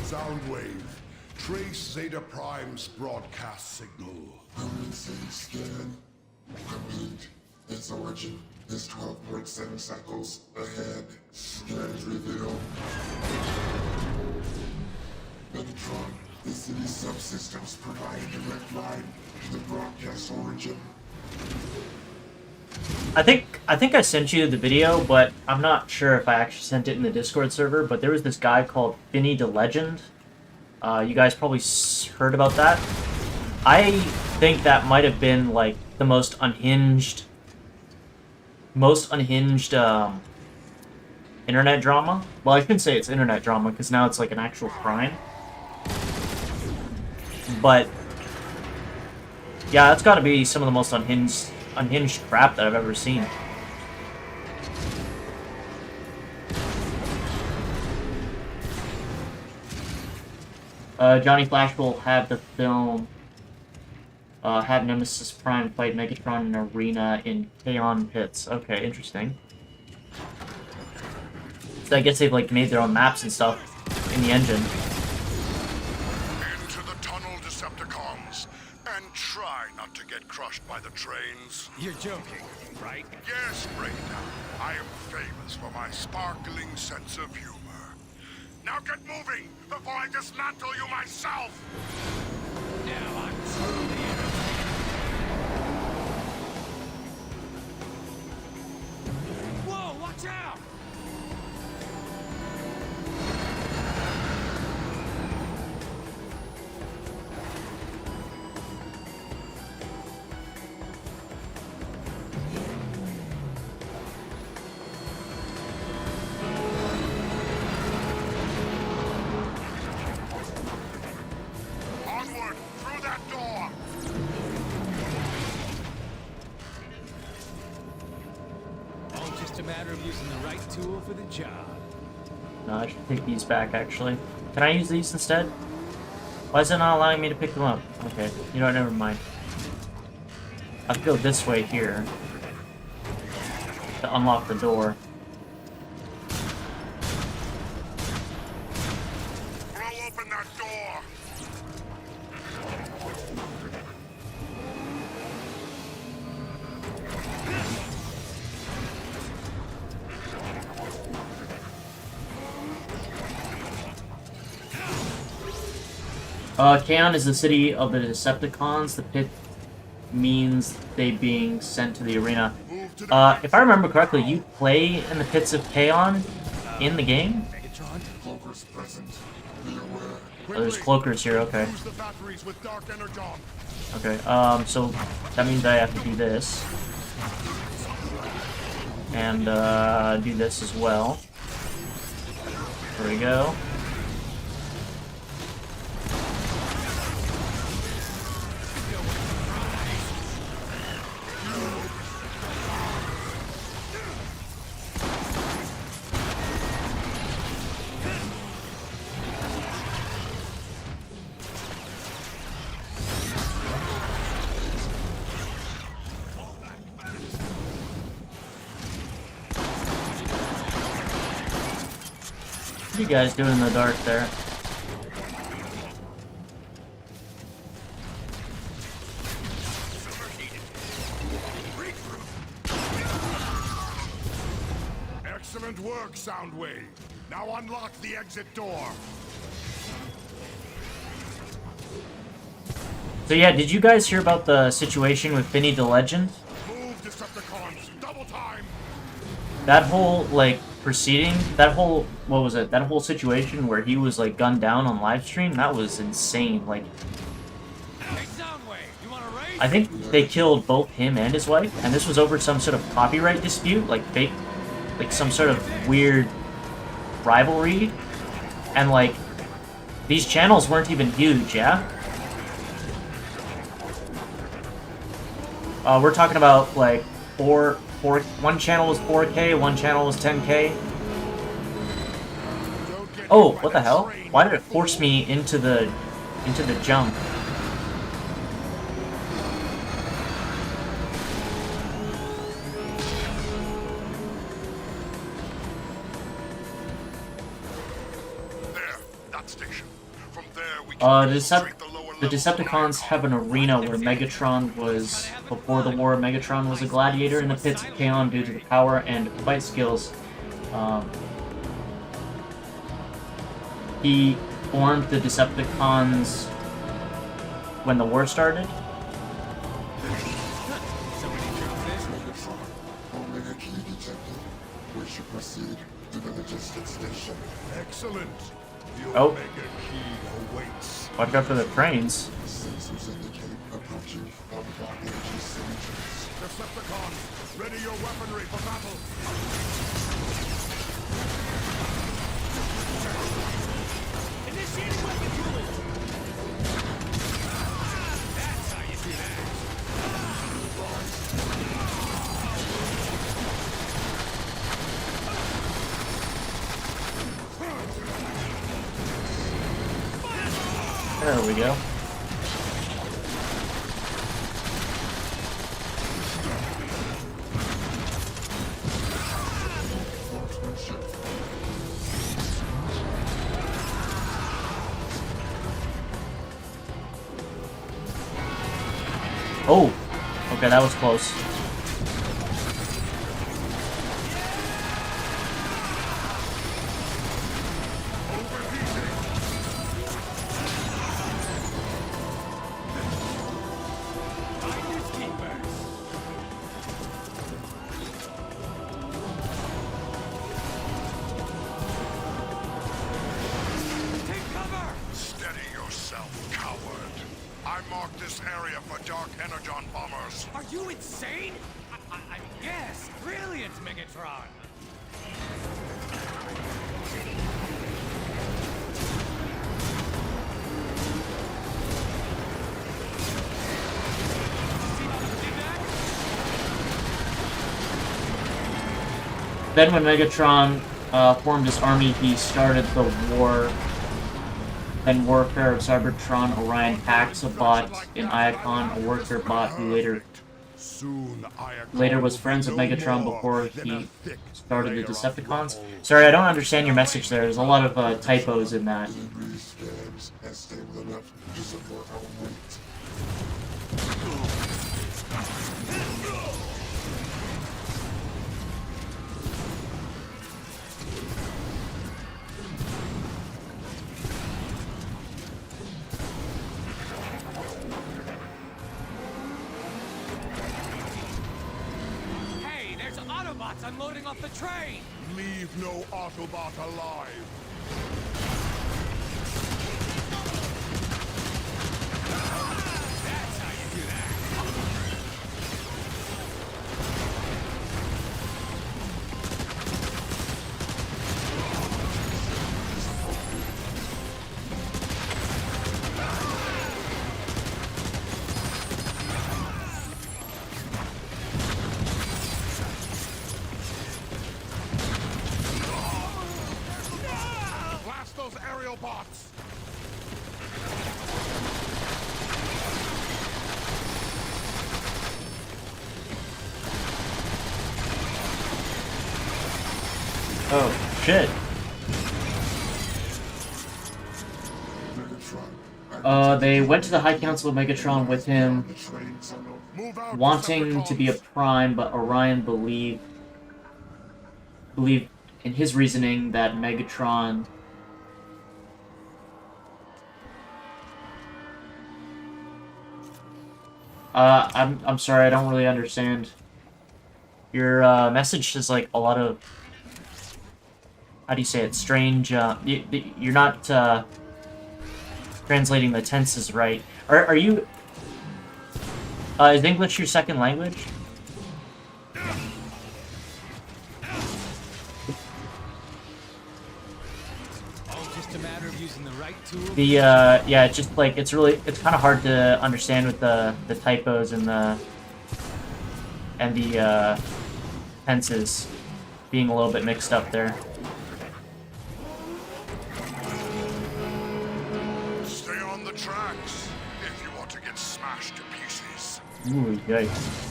Soundwave. Trace Zeta Prime's broadcast signal. Permanent city scan. Complete. Its origin is 12.7 cycles ahead. Scans reveal. Energon, the city's subsystems provide a direct line to the broadcast origin. I think I sent you the video, but I'm not sure if I actually sent it in the Discord server, but there was this guy called Finny the Legend. You guys probably heard about that. I think that might have been, like, the most unhinged internet drama. Well, I shouldn't say it's internet drama, because now it's, like, an actual crime. But, yeah, that's gotta be some of the most unhinged crap that I've ever seen. Johnny Flash will have the film have Nemesis Prime fight Megatron in an arena in Kaon Pits. Okay, interesting. So I guess they've like made their own maps and stuff in the engine. Into the tunnel, Decepticons, and try not to get crushed by the trains. You're joking, right? Yes, Raider. I am famous for my sparkling sense of humor. Now get moving before I dismantle you myself! Now I'm totally irritated. Whoa, watch out! Onward, through that door! All just a matter of using the right tool for the job. No, I should take these back, actually. Can I use these instead? Why is it not allowing me to pick them up? Okay, you know what, never mind. I have to go this way here to unlock the door. Throw open that door! Kaon is the city of the Decepticons. The pit means they being sent to the arena. If I remember correctly, you play in the pits of Kaon in the game? Megatron? Cloakers present. Be aware. Oh, there's cloakers here, okay. Use the batteries with Dark Energon. Okay, so that means I have to do this. And, do this as well. There we go. What are you guys doing in the dark there? Excellent work, Soundwave. Now unlock the exit door. So yeah, did you guys hear about the situation with Vinny the Legend? Move, Decepticons. Double time. That whole, like, proceeding, that whole, what was it? That whole situation where he was, like, gunned down on live stream, that was insane. Like, Hey, Soundwave, you want to race? I think they killed both him and his wife, and this was over some sort of copyright dispute, like fake, like some sort of weird rivalry, and like, these channels weren't even huge, yeah? We're talking about like one channel was 4K, one channel was 10K. Oh, what the hell? Why did it force me into the jump? There, that station. From there we can penetrate the lower The levels of Decepticons have an arena where Megatron was, before the war, Megatron was a gladiator in the pits of Kaon due to the power and fight skills. He formed the Decepticons when the war started. Megatron, Omega key detected. We should proceed to the logistics station. Excellent. The Oh. Omega key awaits. Watch out for the cranes. Sensors indicate approaching Omega energy signatures. Decepticons, ready your weaponry for battle. Initiating weapon duel. That's how you do that. There we go. Marksmanship. Oh! Okay, that was close. Finders keepers. Take cover. Steady yourself, coward. I marked this area for dark Energon bombers. Are you insane? Yes, brilliant, Megatron. See how the feedback? Then when Megatron formed his army, he started the war. Then Warfare of Cybertron, Orion hacks a bot in Iacon, a worker bot who Soon, later was friends with Megatron before he started the Decepticons. Sorry, I don't understand your message there. There's a lot of typos in that. Debris scans and stable enough to support our weight. Hey, there's Autobots unloading off the train. Leave no Autobot alive. That's how you do that. Blast those aerial bots. Oh, shit. Megatron, They went to the High Council of Megatron with him, the train tunnel. Move out, wanting to be a Decepticons. prime, but Orion believed in his reasoning that Megatron I'm sorry, I don't really understand. Your message is like a lot of, how do you say it, strange, you're not translating the tenses right. Are you, is English your second language? Just a matter of using the right tool. The yeah, it's just like it's kind of hard to understand with the typos and the tenses being a little bit mixed up there. Stay on the tracks if you want to get smashed to pieces. Ooh, yikes.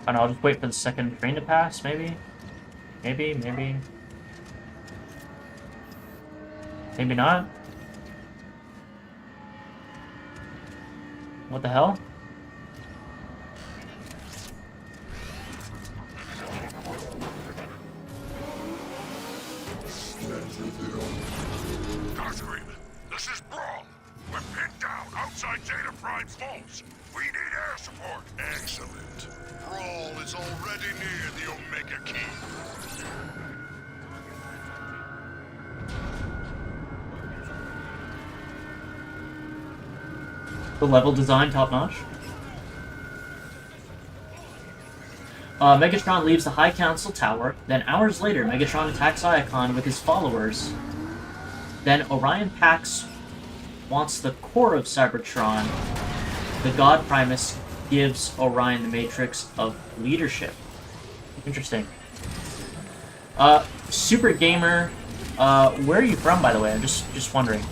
I don't know, I'll just wait for the second train to pass, maybe? Maybe. Maybe not? What the hell? Starscream, this is Brawl. We're pinned down outside Zeta Prime's vaults. We need air support. Excellent. Brawl is already near the Omega Key. The level design top-notch. Megatron leaves the High Council Tower, then hours later, Megatron attacks Iacon with his followers. Then Orion Pax wants the core of Cybertron. The God Primus gives Orion the Matrix of Leadership. Interesting. Super Gamer, where are you from, by the way? I'm just wondering.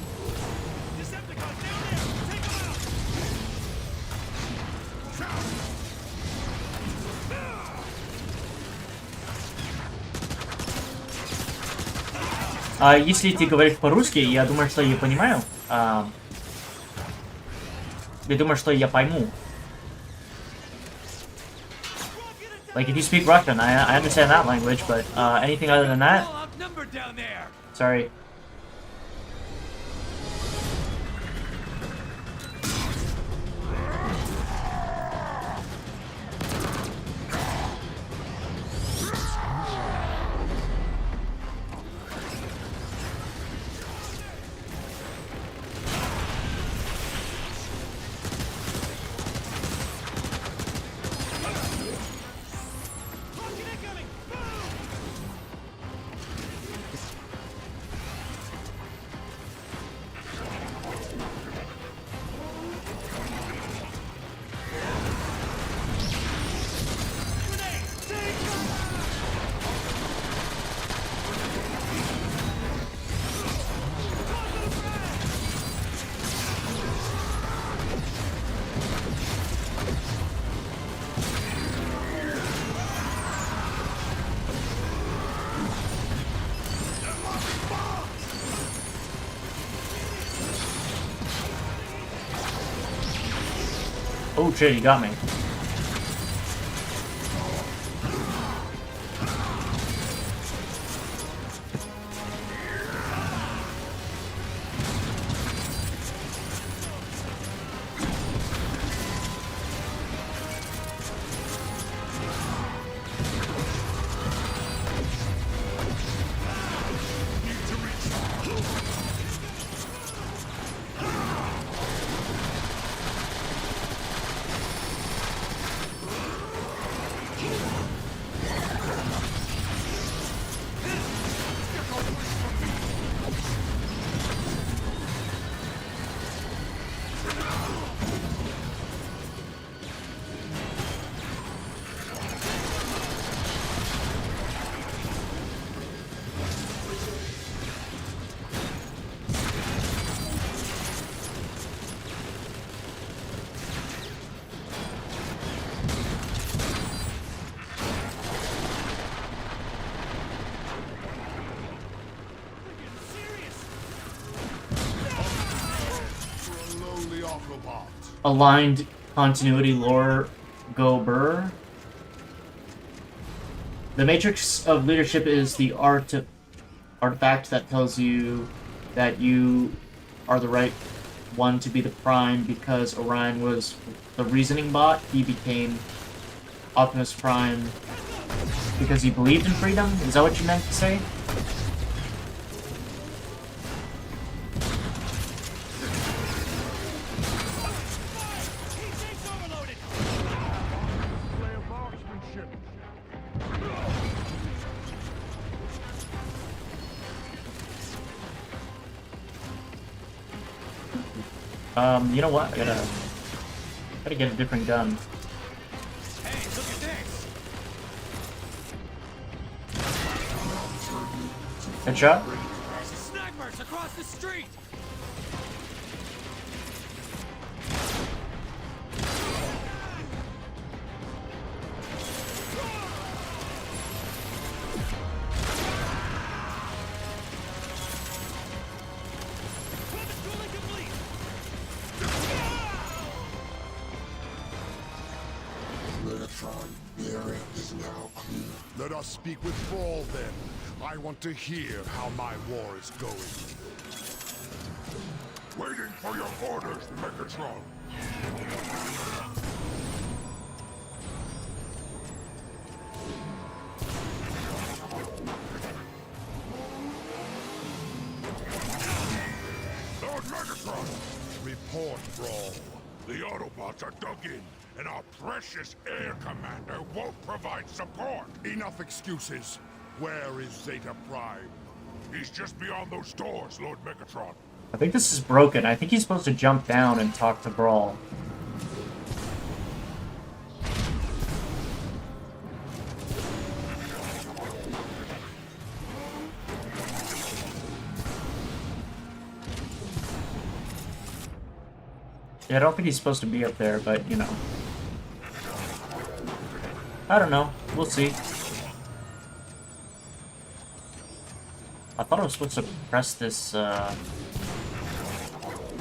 Если ты говоришь по-русски, я думаю, что я понимаю. Я думаю, что я пойму. Like, if you speak Russian, I understand that language, but anything other than that? Sorry. Oh shit, you got me. Aligned continuity lore go burr. The matrix of leadership is the artifact that tells you that you are the right one to be the Prime. Because Orion was the reasoning bot, he became Optimus Prime because he believed in freedom? Is that what you meant to say? You know what? I gotta get a different gun. Hey, look at this! Headshot? Snipers across the street! Megatron, the area is now clear. Let us speak with Brawl then. I want to hear how my war is going. Waiting for your orders, Megatron. Lord Megatron! Report, Brawl. The Autobots are dug in, and our precious Air Commander won't provide support. Enough excuses. Where is Zeta Prime? He's just beyond those doors, Lord Megatron. I think this is broken. I think he's supposed to jump down and talk to Brawl. Yeah, I don't think he's supposed to be up there, but, you know. I don't know. We'll see. I thought I was supposed to press this,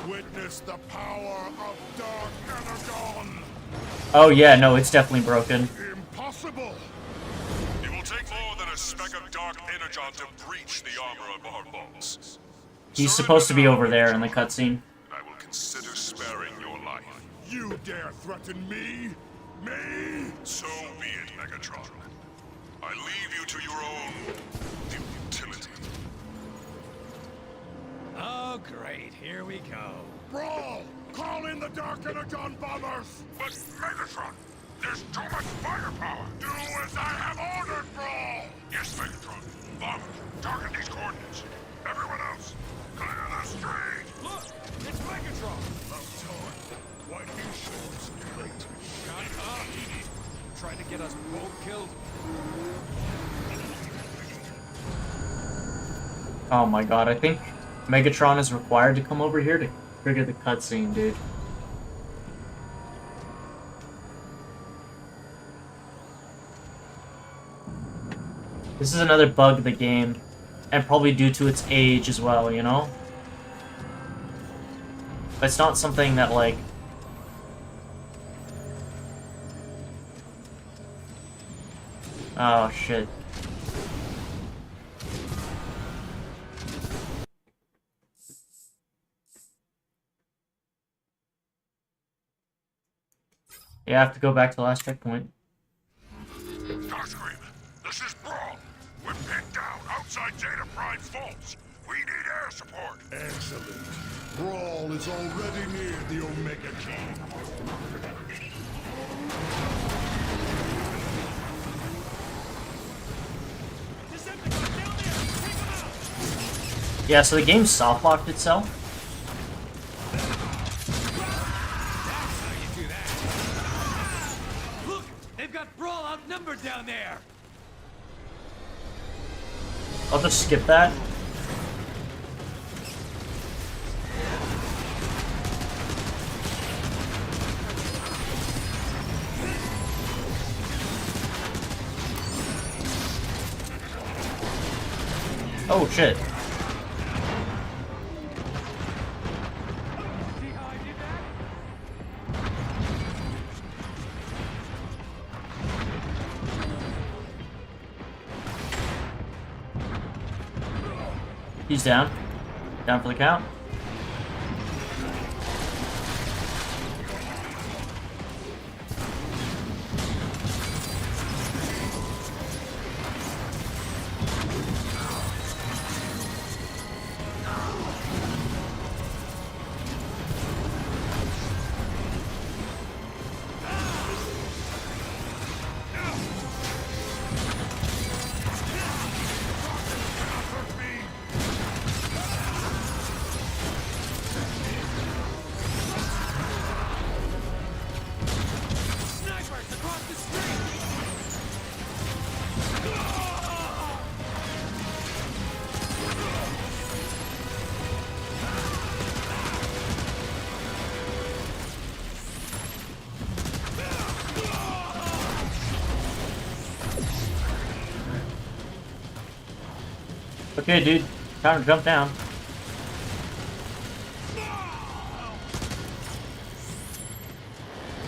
Witness the power of Dark Energon! Oh, yeah, no, it's definitely broken. Impossible! It will take more than a speck of dark energon to breach the armor of our bolts. He's supposed to be over there in the cutscene. I will consider sparing your life. You dare threaten me? Me? So be it, Megatron. I leave you to your own futility. Oh, great. Here we go. Brawl! Call in the Dark Energon bombers! But Megatron, there's too much firepower! Do as I have ordered, Brawl! Yes, Megatron. Bombers, target these coordinates. Everyone else, clear the street! Look! It's Megatron! Why do you show us late? Shut up! Trying to get us both killed? Oh my god, I think Megatron is required to come over here to trigger the cutscene, dude. This is another bug of the game, and probably due to its age as well, you know? But it's not something that, like... Oh, shit. Yeah, I have to go back to the last checkpoint. Starscream, this is Brawl. We're pinned down outside Zeta Prime's vaults. We need air support. Excellent. Brawl is already near the Omega Key. Yeah, so the game soft-locked itself. That's how you do that. Look! They've got Brawl outnumbered down there! I'll just skip that. Oh shit. He's down. Down for the count. Snipers across the street! Okay, dude. Time to jump down.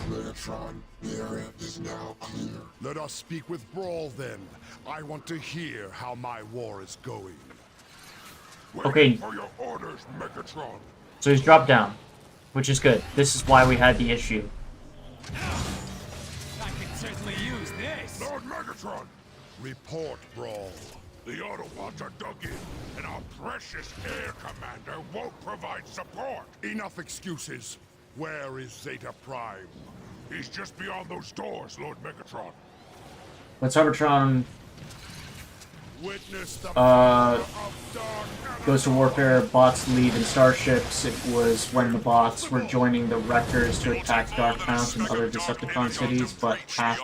Megatron, the area is now clear. Let us speak with Brawl then. I want to hear how my war is going. Okay. For your orders, Megatron. So he's dropped down, which is good. This is why we had the issue. I can certainly use this! Lord Megatron, report, Brawl. The Autobots are dug in, and our precious air commander won't provide support. Enough excuses. Where is Zeta Prime? He's just beyond those doors, Lord Megatron. When Cybertron Witness the power of dark goes to warfare, bots leave in starships, it was when the bots were joining the Wreckers to attack Dark Mount and other Decepticon cities, but half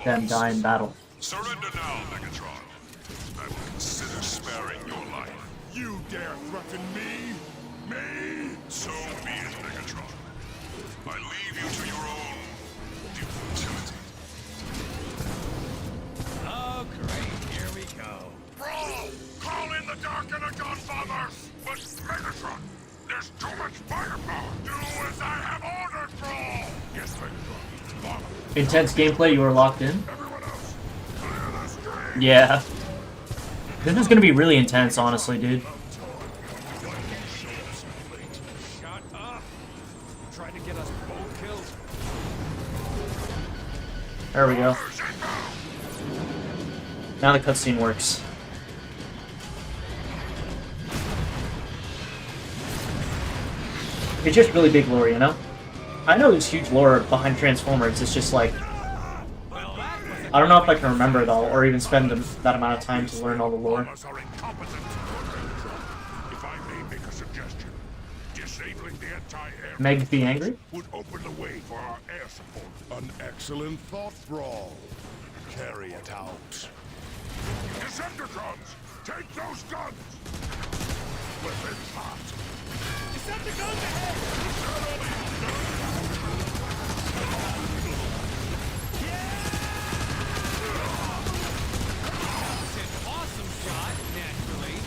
them die in battle. Surrender now, Megatron. I will consider sparing your life. You dare threaten me? Me? So be it, Megatron. I leave you to your own futility. Oh, great. Here we go. Brawl! Call in the Dark Energon Bombers! But Megatron, there's too much firepower! Do as I have ordered, Brawl! Yes, Megatron. Bomber. Intense gameplay, you were locked in? Everyone else, clear the street! Yeah. This is gonna be really intense, honestly, dude. Shut up! Trying to get us both killed. There we go. Now the cutscene works. It's just really big lore, you know? I know there's huge lore behind Transformers, it's just like... Well, that was I don't know if I can remember it all, or even spend that amount of time to learn all the lore. Bombers are incompetent. If I may make a suggestion, disabling the anti-air Meg be angry? would open the way for our air support. An excellent thought, Brawl. Carry it out. Decepticons, take those guns! Weapons hot. Decepticons ahead! It's an awesome shot, naturally.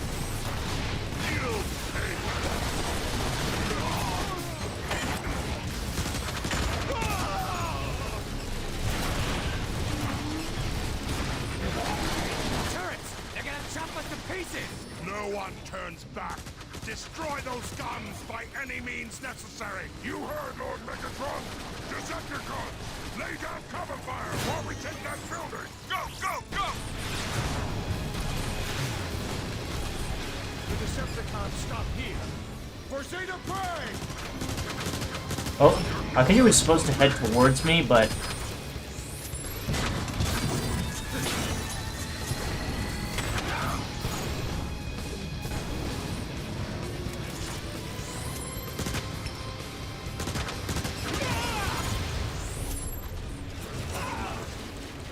Turrets! They're gonna chop us to pieces! No one turns back. Destroy those guns by any means necessary. You heard, Lord Megatron. Decepticons, lay down cover fire while we take that building. Go, go, go! The Decepticons stop here. For Zeta Prime! Oh, I think it was supposed to head towards me, but...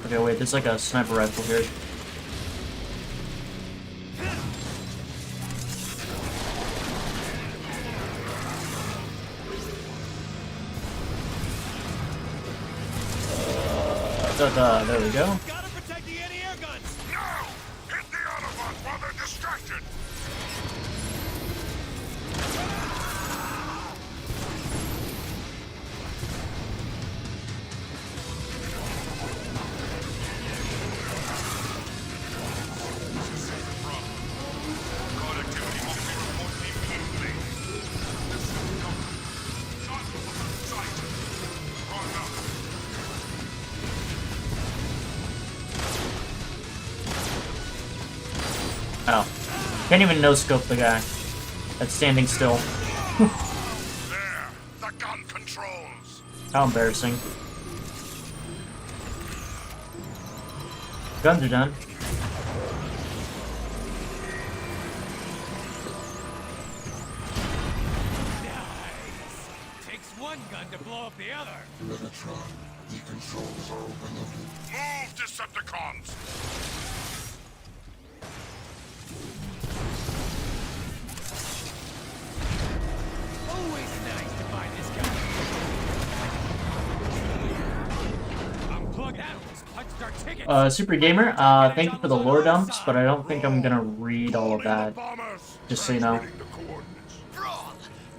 Okay, wait, there's like a sniper rifle here. There we go. Gotta protect the anti-air guns! No! Hit the Autobots while they're distracted! Productivity Oh. Can't even no-scope the guy that's standing still. There, the gun controls. How embarrassing. Guns are done. Nice. Takes one gun to blow up the other. Megatron, the controls are overloaded. Move, Decepticons. Always nice to find this guy. Unplug that one's punched our ticket. Super Gamer, thank you for the lore dumps, but I don't think I'm gonna read all of that. Just so you know. Brawl,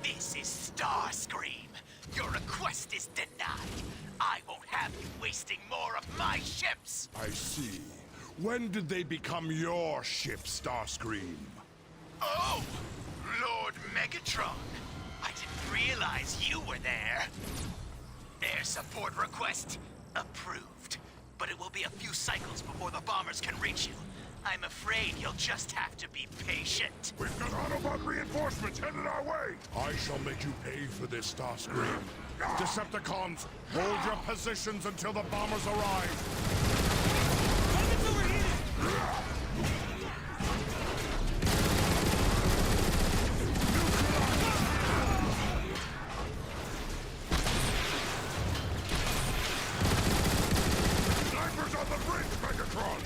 this is Starscream. Your request is denied. I won't have you wasting more of my ships. I see. When did they become your ship, Starscream? Oh, Lord Megatron. I didn't realize you were there. Air support request approved. But it will be a few cycles before the bombers can reach you. I'm afraid you'll just have to be patient. We've got Autobot reinforcements headed our way! I shall make you pay for this, Starscream. Decepticons, hold your positions until the bombers arrive. Snipers on the bridge, Megatron!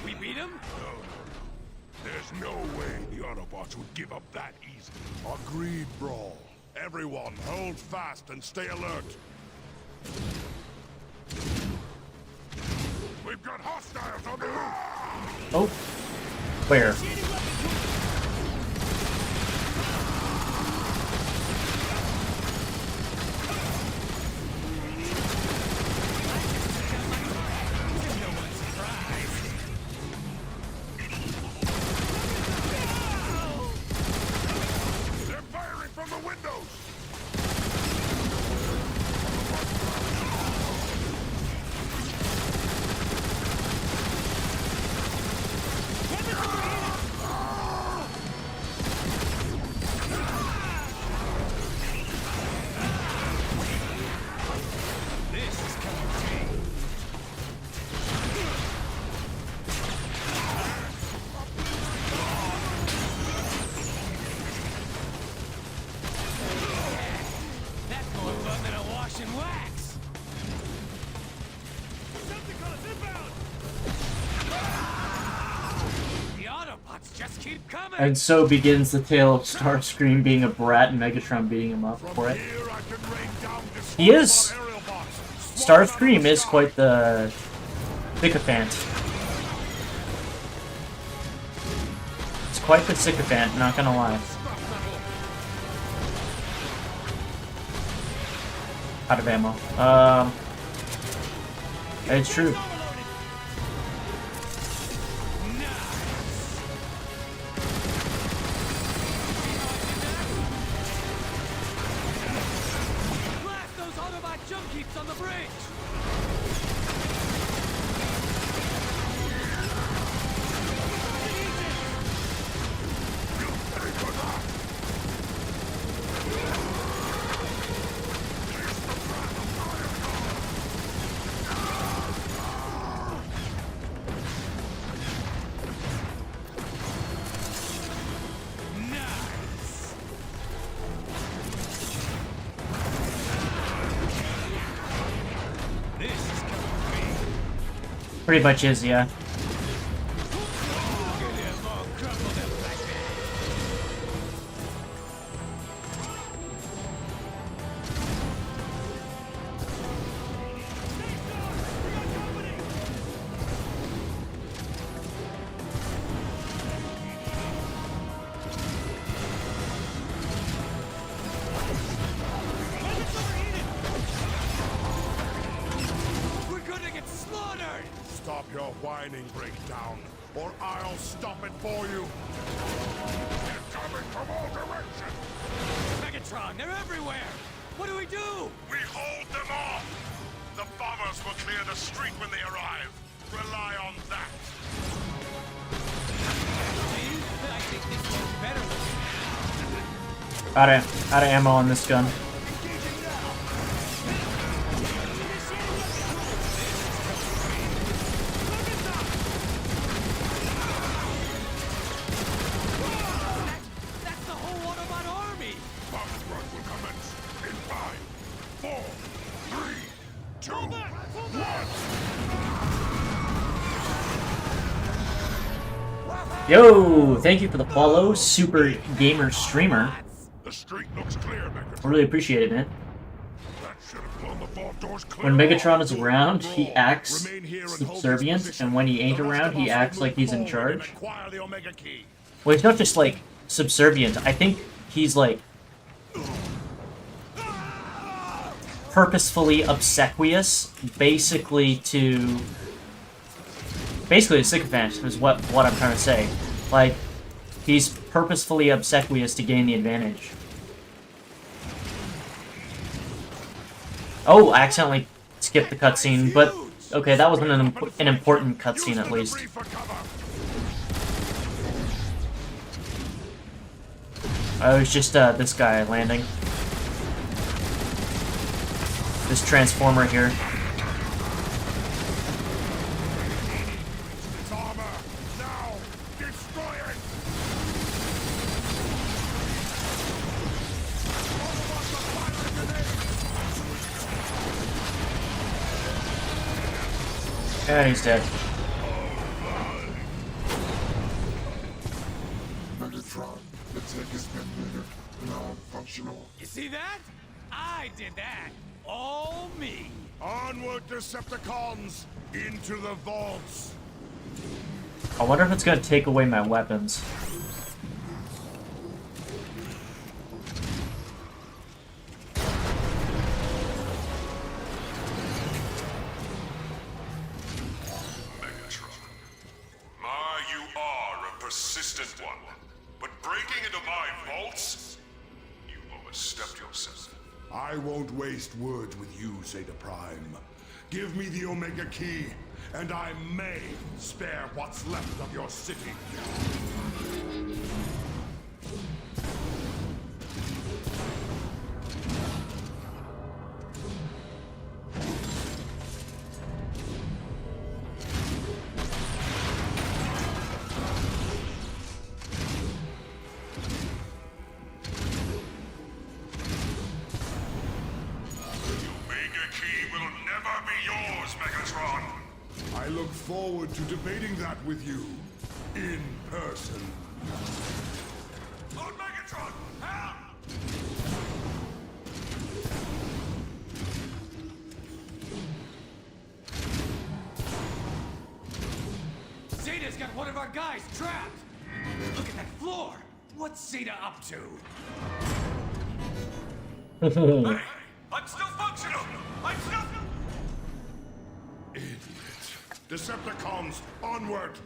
We beat him? There's no way the Autobots would give up that easy. Agreed, Brawl. Everyone, hold fast and stay alert. We've got hostiles on the roof! Oh. Where? They're firing from the windows! This is coming. That's more fun than a wash and wax. The Autobots just keep coming. And so begins the tale of Starscream being a brat and Megatron beating him up for it. Here I can rain down He is. aerial bots. Starscream is quite the sycophant. It's quite the sycophant, not gonna lie. Out of ammo. It's true. Blast those Autobot jump keeps on the bridge. Nice. This is coming to me. Pretty much is, yeah. Get him all crumpled up like that. We're whining break down, or I'll stop it for you. They're coming from all directions. Megatron, they're everywhere! What do we do? We hold them off! The bombers will clear the street when they arrive. Rely on that. I think this one's better. Out of ammo on this gun. That's the whole Autobot army! Bombs run will commence in 5, 4, 3, 2, 1. Yo, thank you for the follow, Super Gamer Streamer. The street looks clear, Megatron. I really appreciate it, man. That should have blown the vault doors clear When Megatron off. is around, he acts Remain here and hold this subservient, position. and when he ain't The rest around, of he us will acts like move he's in forward and charge. acquire the Omega Key. Well, he's not just like subservient. I think he's like purposefully obsequious, basically a sycophant is what I'm trying to say. Like, he's purposefully obsequious to gain the advantage. Oh, I accidentally skipped the cutscene, but okay, that wasn't an important cutscene at least. Use the debris for cover. Oh, it was just this guy landing. This transformer here. Its armor. Now, destroy it. And he's dead. Megatron, the tech has been rendered non-functional. You see that? I did that. All me. Onward, Decepticons, into the vaults. I wonder if it's gonna take away my weapons. Megatron. You are a persistent one. But breaking into my vaults? You overstepped yourself. I won't waste words with you, Zeta Prime. Give me the Omega Key, and I may spare what's left of your city. Megatron! I look forward to debating that with you in person. Lord Megatron! Help! Zeta's got one of our guys trapped. Look at that floor. What's Zeta up to? Hey! I'm still functional! I'm still... Idiot. Decepticons, onward!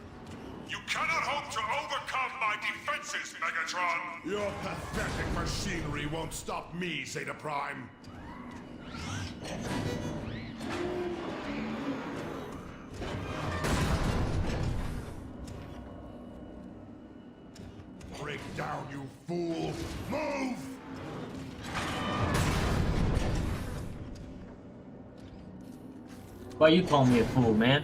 You cannot hope to overcome my defenses, Megatron! Your pathetic machinery won't stop me, Zeta Prime. Break down, you fool! Move! Why you call me a fool, man?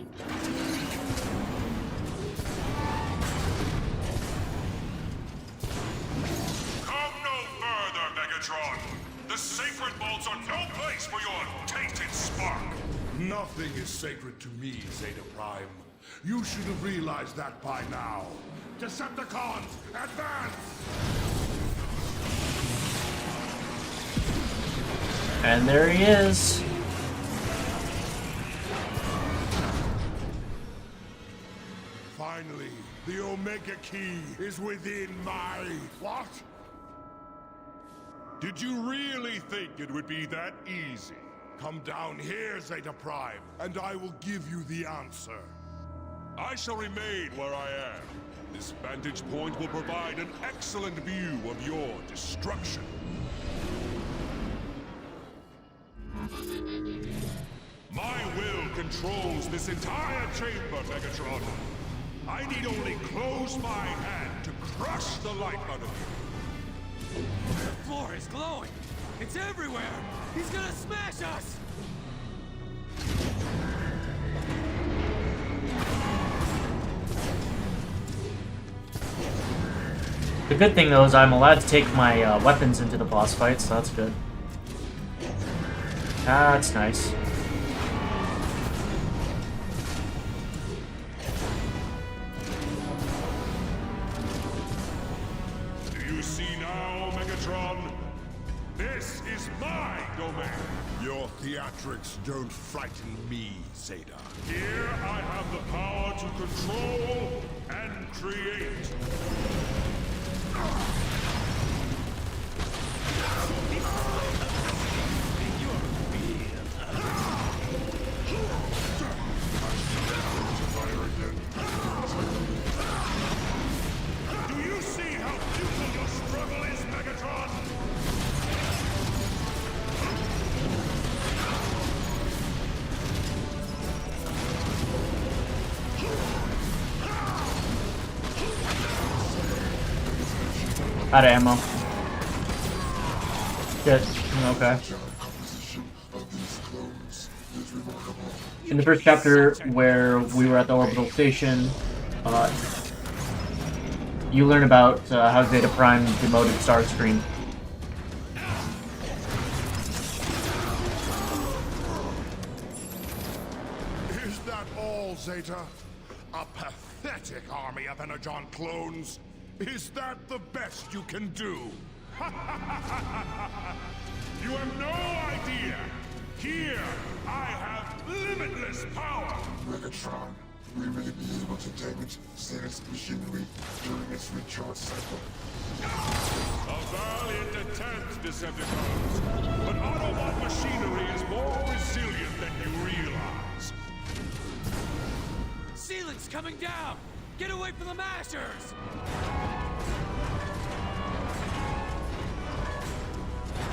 Come no further, Megatron! The sacred vaults are no place for your tainted spark! Nothing is sacred to me, Zeta Prime. You should have realized that by now. Decepticons, advance! And there he is. Finally, the Omega Key is within my... What? Did you really think it would be that easy? Come down here, Zeta Prime, and I will give you the answer. I shall remain where I am. This vantage point will provide an excellent view of your destruction. My will controls this entire chamber, Megatron. I need only close my hand to crush the light out of you. The floor is glowing! It's everywhere! He's gonna smash us! The good thing though is I'm allowed to take my weapons into the boss fight, so that's good. That's nice. Do you see now, Megatron? This is my domain. Your theatrics don't frighten me, Zeta. Here I have the power to control and create. Do you see how futile your struggle is, Megatron? Out of ammo. Good. Okay. In the first chapter, where we were at the orbital station, you learn about how Zeta Prime demoted Starscream. Is that all, Zeta? A pathetic army of Energon clones? Is that the best you can do? You have no idea! Here, I have limitless power! Megatron, we may be able to damage Zeta's machinery during its recharge cycle. A valiant attempt, Decepticons! But Autobot machinery is more resilient than you realize. Ceiling's coming down! Get away from the mashers!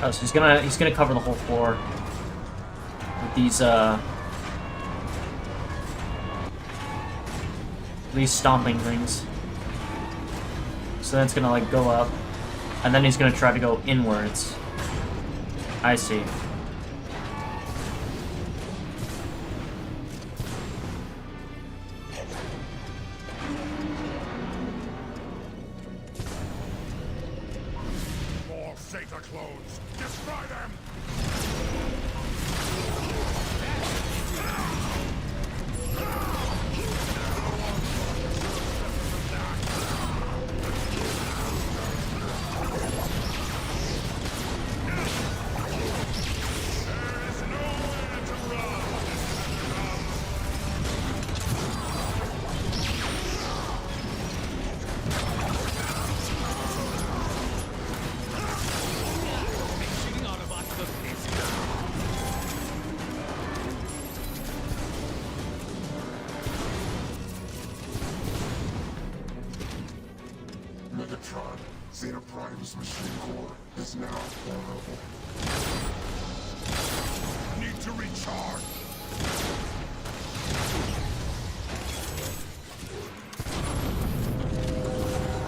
Oh, so he's gonna cover the whole floor with these stomping things. So that's gonna like go up, and then he's gonna try to go inwards. I see. More Zeta clones! Destroy them! Shooting Autobots look easy. Megatron, Zeta Prime's machine core is now vulnerable. Need to recharge!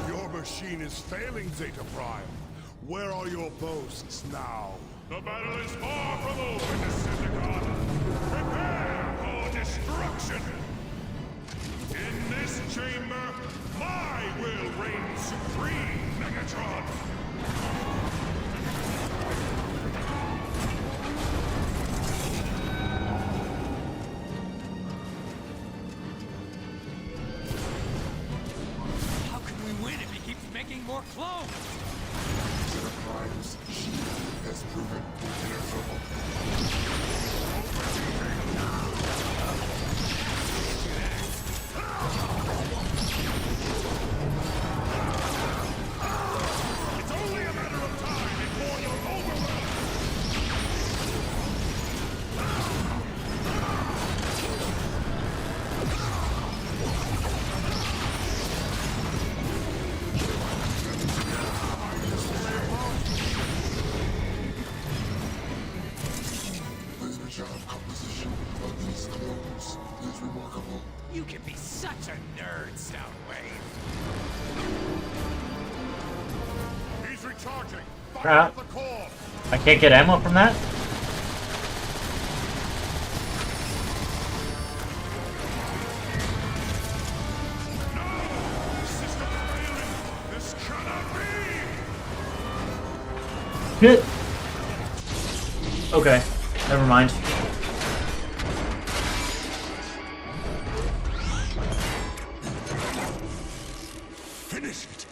Your machine is failing, Zeta Prime. Where are your boasts now? The battle is far from over, Decepticon! Prepare for destruction! In this chamber, my will reign supreme, Megatron! How can we win if he keeps making more clones? Zeta Prime's shield has proven impenetrable. It's only a matter of bunch of nerds, Soundwave. He's recharging. Fire Crap. up the core. I can't get ammo from that? System failing. This cannot be. Hit. Okay, never mind. Finish it.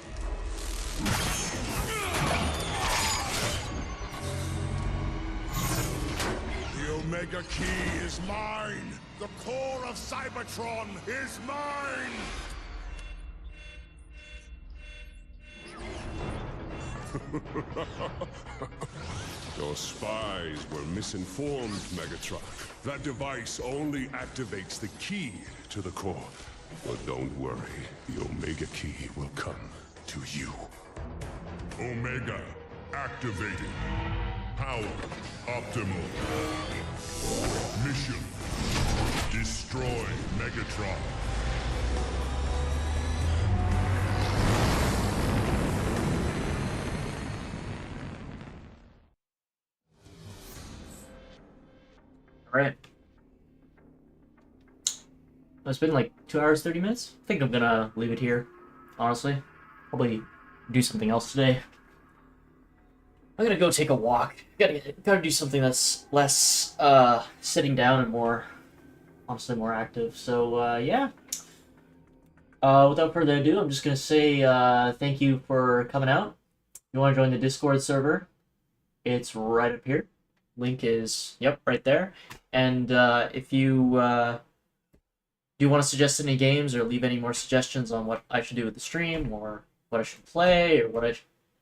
The Omega Key is mine. The core of Cybertron is mine. Your spies were misinformed, Megatron. That device only activates the key to the core. But don't worry, the Omega Key will come to you. Omega activated. Power optimal. Mission: destroy Megatron. Alright. It's been like 2 hours, 30 minutes. I think I'm gonna leave it here, honestly. Probably do something else today. I'm gonna go take a walk. Gotta do something that's less sitting down and more, honestly, more active. So yeah. Without further ado, I'm just gonna say thank you for coming out. If you want to join the Discord server, it's right up here. Link is, yep, right there. And if you do want to suggest any games or leave any more suggestions on what I should do with the stream or what I should play or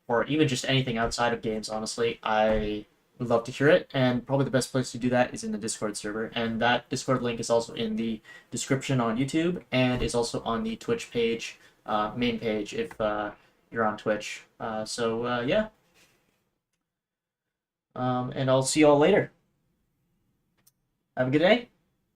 or even just anything outside of games, honestly, I would love to hear it. And probably the best place to do that is in the Discord server. And that Discord link is also in the description on YouTube and is also on the Twitch page, main page, if you're on Twitch. Yeah. And I'll see you all later. Have a good day.